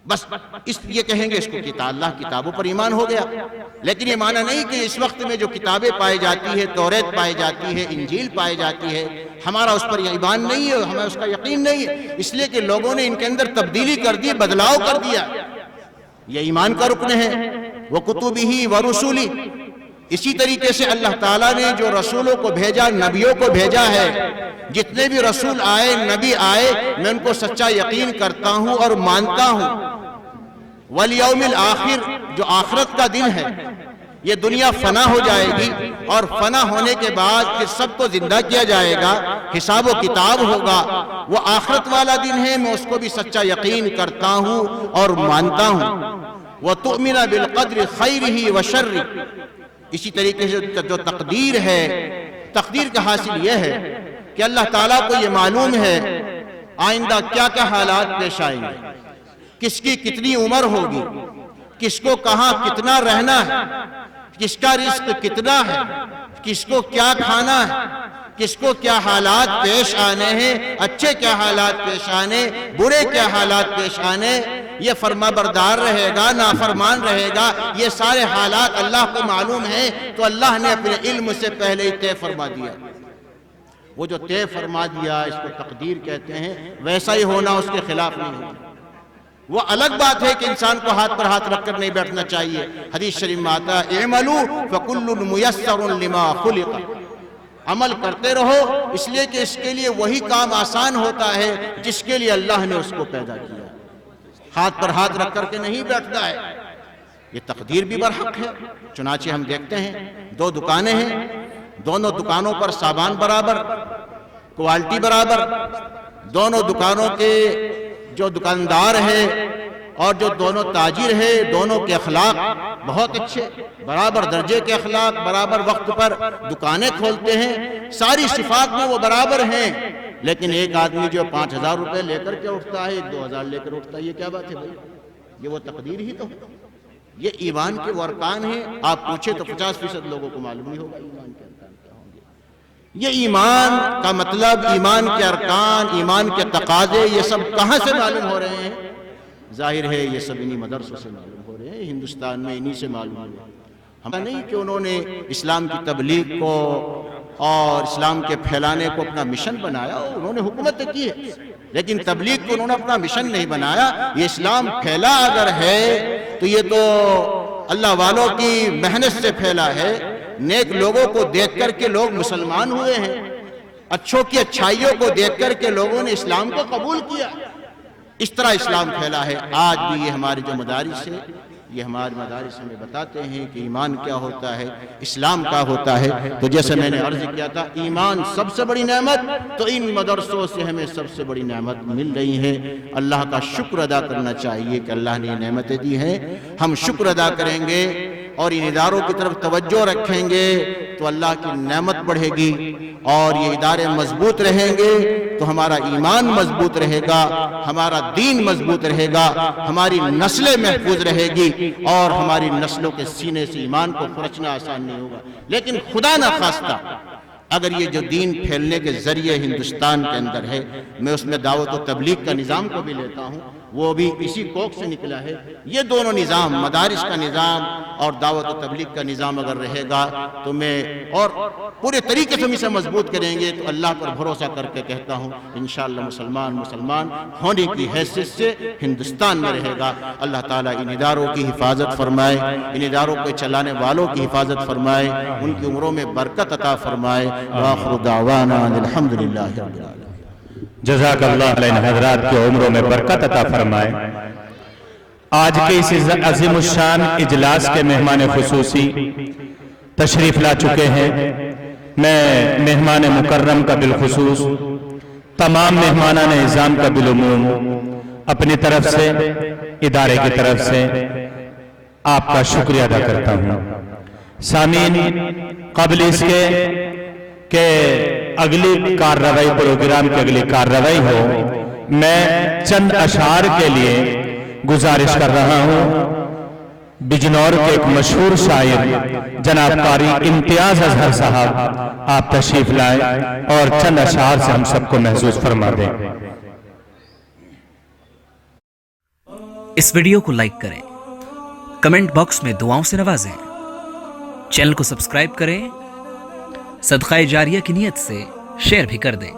بس یہ کہیں گے اس کو اللہ کتابوں پر ایمان ہو گیا، لیکن یہ معنی نہیں کہ اس وقت میں جو کتابیں پائی جاتی ہے، توریت پائی جاتی ہے، انجیل پائی جاتی ہے، ہمارا اس پر ایمان نہیں ہے، ہمیں اس کا یقین نہیں ہے، اس لیے کہ لوگوں نے ان کے اندر تبدیلی کر دی، بدلاؤ کر دیا۔ یہ ایمان کا رکن ہے۔ وَكُتُبِهِ وَرُسُلِهِ، اسی طریقے سے اللہ تعالیٰ نے جو رسولوں کو بھیجا، نبیوں کو بھیجا ہے، جتنے بھی رسول آئے، نبی آئے، میں ان کو سچا یقین کرتا ہوں اور مانتا ہوں۔ وَالْيَوْمِ الْآخِرِ، جو آخرت کا دن ہے، یہ دنیا فنا ہو جائے گی اور فنا ہونے کے بعد پھر سب کو زندہ کیا جائے گا، حساب و کتاب ہوگا، وہ آخرت والا دن ہے، میں اس کو بھی سچا یقین کرتا ہوں اور مانتا ہوں۔ وَتُؤْمِنَ بِالْقَدْرِ خَيْرِهِ وَشَرِّهِ، اسی طریقے سے جو تقدیر ہے، تقدیر کا حاصل یہ ہے کہ اللہ تعالیٰ کو یہ معلوم ہے آئندہ کیا کیا حالات پیش آئیں گے، کس کی کتنی عمر ہوگی، کس کو کہاں کتنا رہنا ہے، کس کا رزق کتنا ہے، کس کو کیا کھانا ہے، کس کو کیا حالات پیش آنے ہیں، اچھے کیا حالات پیش آنے، برے کیا حالات پیش آنے، یہ فرما بردار رہے گا، نافرمان رہے گا، یہ سارے حالات اللہ کو معلوم ہیں، تو اللہ نے اپنے علم سے پہلے ہی طے فرما دیا۔ وہ جو طے فرما دیا اس کو تقدیر کہتے ہیں، ویسا ہی ہونا اس کے خلاف نہیں ہونا۔ وہ الگ بات ہے کہ انسان کو ہاتھ پر ہاتھ رکھ کر نہیں بیٹھنا چاہیے۔ حدیث شریف میں آتا ہے اعملوا فکل میسر لما خلق، عمل کرتے رہو اس لیے کہ اس کے لیے وہی کام آسان ہوتا ہے جس کے لیے اللہ نے اس کو پیدا کیا۔ ہاتھ پر ہاتھ رکھ کر کے نہیں بیٹھتا ہے، یہ تقدیر بھی برحق ہے۔ چنانچہ ہم دیکھتے ہیں دو دکانیں ہیں، دونوں دکانوں پر سامان برابر، کوالٹی برابر، دونوں دکانوں کے جو دکاندار ہے اور جو دونوں تاجر ہے، دونوں کے اخلاق بہت اچھے، برابر درجے کے اخلاق، برابر وقت پر دکانیں کھولتے ہیں، ساری صفات میں وہ برابر ہیں، لیکن ایک آدمی جو 5,000 روپے لے کر کے اٹھتا ہے، ایک 2,000 لے کر اٹھتا ہے، یہ کیا بات ہے بھائی؟ یہ وہ تقدیر ہی تو ہے۔ یہ ایمان کے وہ ارکان ہیں، آپ پوچھیں تو 50% لوگوں کو معلوم نہیں ہوگا ایمان کے ارکان کیا ہوں گے۔ یہ ایمان کا مطلب، ایمان کے ارکان، ایمان کے تقاضے، یہ سب کہاں سے معلوم ہو رہے ہیں؟ ظاہر ہے یہ سب انہی مدرسوں سے معلوم ہو رہے ہیں، ہندوستان میں انہی سے معلوم ہو رہے ہیں۔ ہم نہیں کہ انہوں نے اسلام کی تبلیغ کو اور اسلام کے پھیلانے کو اپنا مشن بنایا، انہوں نے حکومت کی ہے، لیکن تبلیغ کو انہوں نے اپنا مشن نہیں بنایا۔ یہ اسلام پھیلا اگر ہے تو یہ تو اللہ والوں کی محنت سے پھیلا ہے، نیک لوگوں کو دیکھ کر کے لوگ مسلمان ہوئے ہیں، اچھوں کی اچھائیوں کو دیکھ کر کے لوگوں نے اسلام کو قبول کیا، اس طرح اسلام پھیلا ہے۔ آج بھی یہ ہمارے جو مدارس ہیں، یہ ہمارے مدارس ہمیں بتاتے ہیں کہ ایمان کیا ہوتا ہے، اسلام کیا ہوتا ہے۔ تو جیسے میں نے عرض کیا تھا، ایمان سب سے بڑی نعمت، تو ان مدرسوں سے ہمیں سب سے بڑی نعمت مل رہی ہے۔ اللہ کا شکر ادا کرنا چاہیے کہ اللہ نے یہ نعمتیں دی ہیں، ہم شکر ادا کریں گے اور ان اداروں کی طرف توجہ رکھیں گے تو اللہ کی نعمت بڑھے گی، اور یہ ادارے مضبوط رہیں گے تو ہمارا ایمان مضبوط رہے گا، ہمارا دین مضبوط رہے گا، ہماری نسلیں محفوظ رہے گی، اور ہماری نسلوں کے سینے سے ایمان کو کھرچنا آسان نہیں ہوگا۔ لیکن خدا نہ خواستہ اگر یہ جو دین پھیلنے کے ذریعے ہندوستان کے اندر ہے، میں اس میں دعوت و تبلیغ کا نظام کو بھی لیتا ہوں، وہ بھی اسی کوک سے نکلا ہے۔ یہ دونوں نظام، مدارس کا نظام اور دعوت و تبلیغ کا نظام اگر رہے گا تو میں اور پورے طریقے سے ہم اسے مضبوط کریں گے تو اللہ پر بھروسہ کر کے کہتا ہوں انشاءاللہ مسلمان ہونے کی حیثیت سے ہندوستان میں رہے گا۔ اللہ تعالیٰ ان اداروں کی حفاظت فرمائے، ان اداروں کو چلانے والوں کی حفاظت فرمائے، ان کی عمروں میں برکت عطا فرمائے۔ وآخر دعوانا الحمدللہ رب العالمین۔ جزاک اللہ علیہ حضرات کی عمروں میں برکت عطا فرمائے۔ آج کے اس عظیم الشان اجلاس کے مہمان خصوصی تشریف لا چکے ہیں. میں مہمان مکرم کا بالخصوص تمام مہمانان نظام کا بالعموم اپنی طرف سے ادارے کی طرف سے آپ کا شکریہ ادا کرتا ہوں. سامعین، قبل اس کے کہ اگلی کارروائی پروگرام کی اگلی کارروائی ہو، میں چند اشعار کے لیے گزارش کر رہا ہوں. بجنور کے ایک مشہور شاعر جناب قاری امتیاز اظہر صاحب آپ تشریف لائیں اور چند اشعار سے ہم سب کو محظوظ فرما دیں. اس ویڈیو کو لائک کریں، کمنٹ باکس میں دعاؤں سے نوازیں، چینل کو سبسکرائب کریں، صدقہ جاریہ کی نیت سے شیئر بھی کر دیں.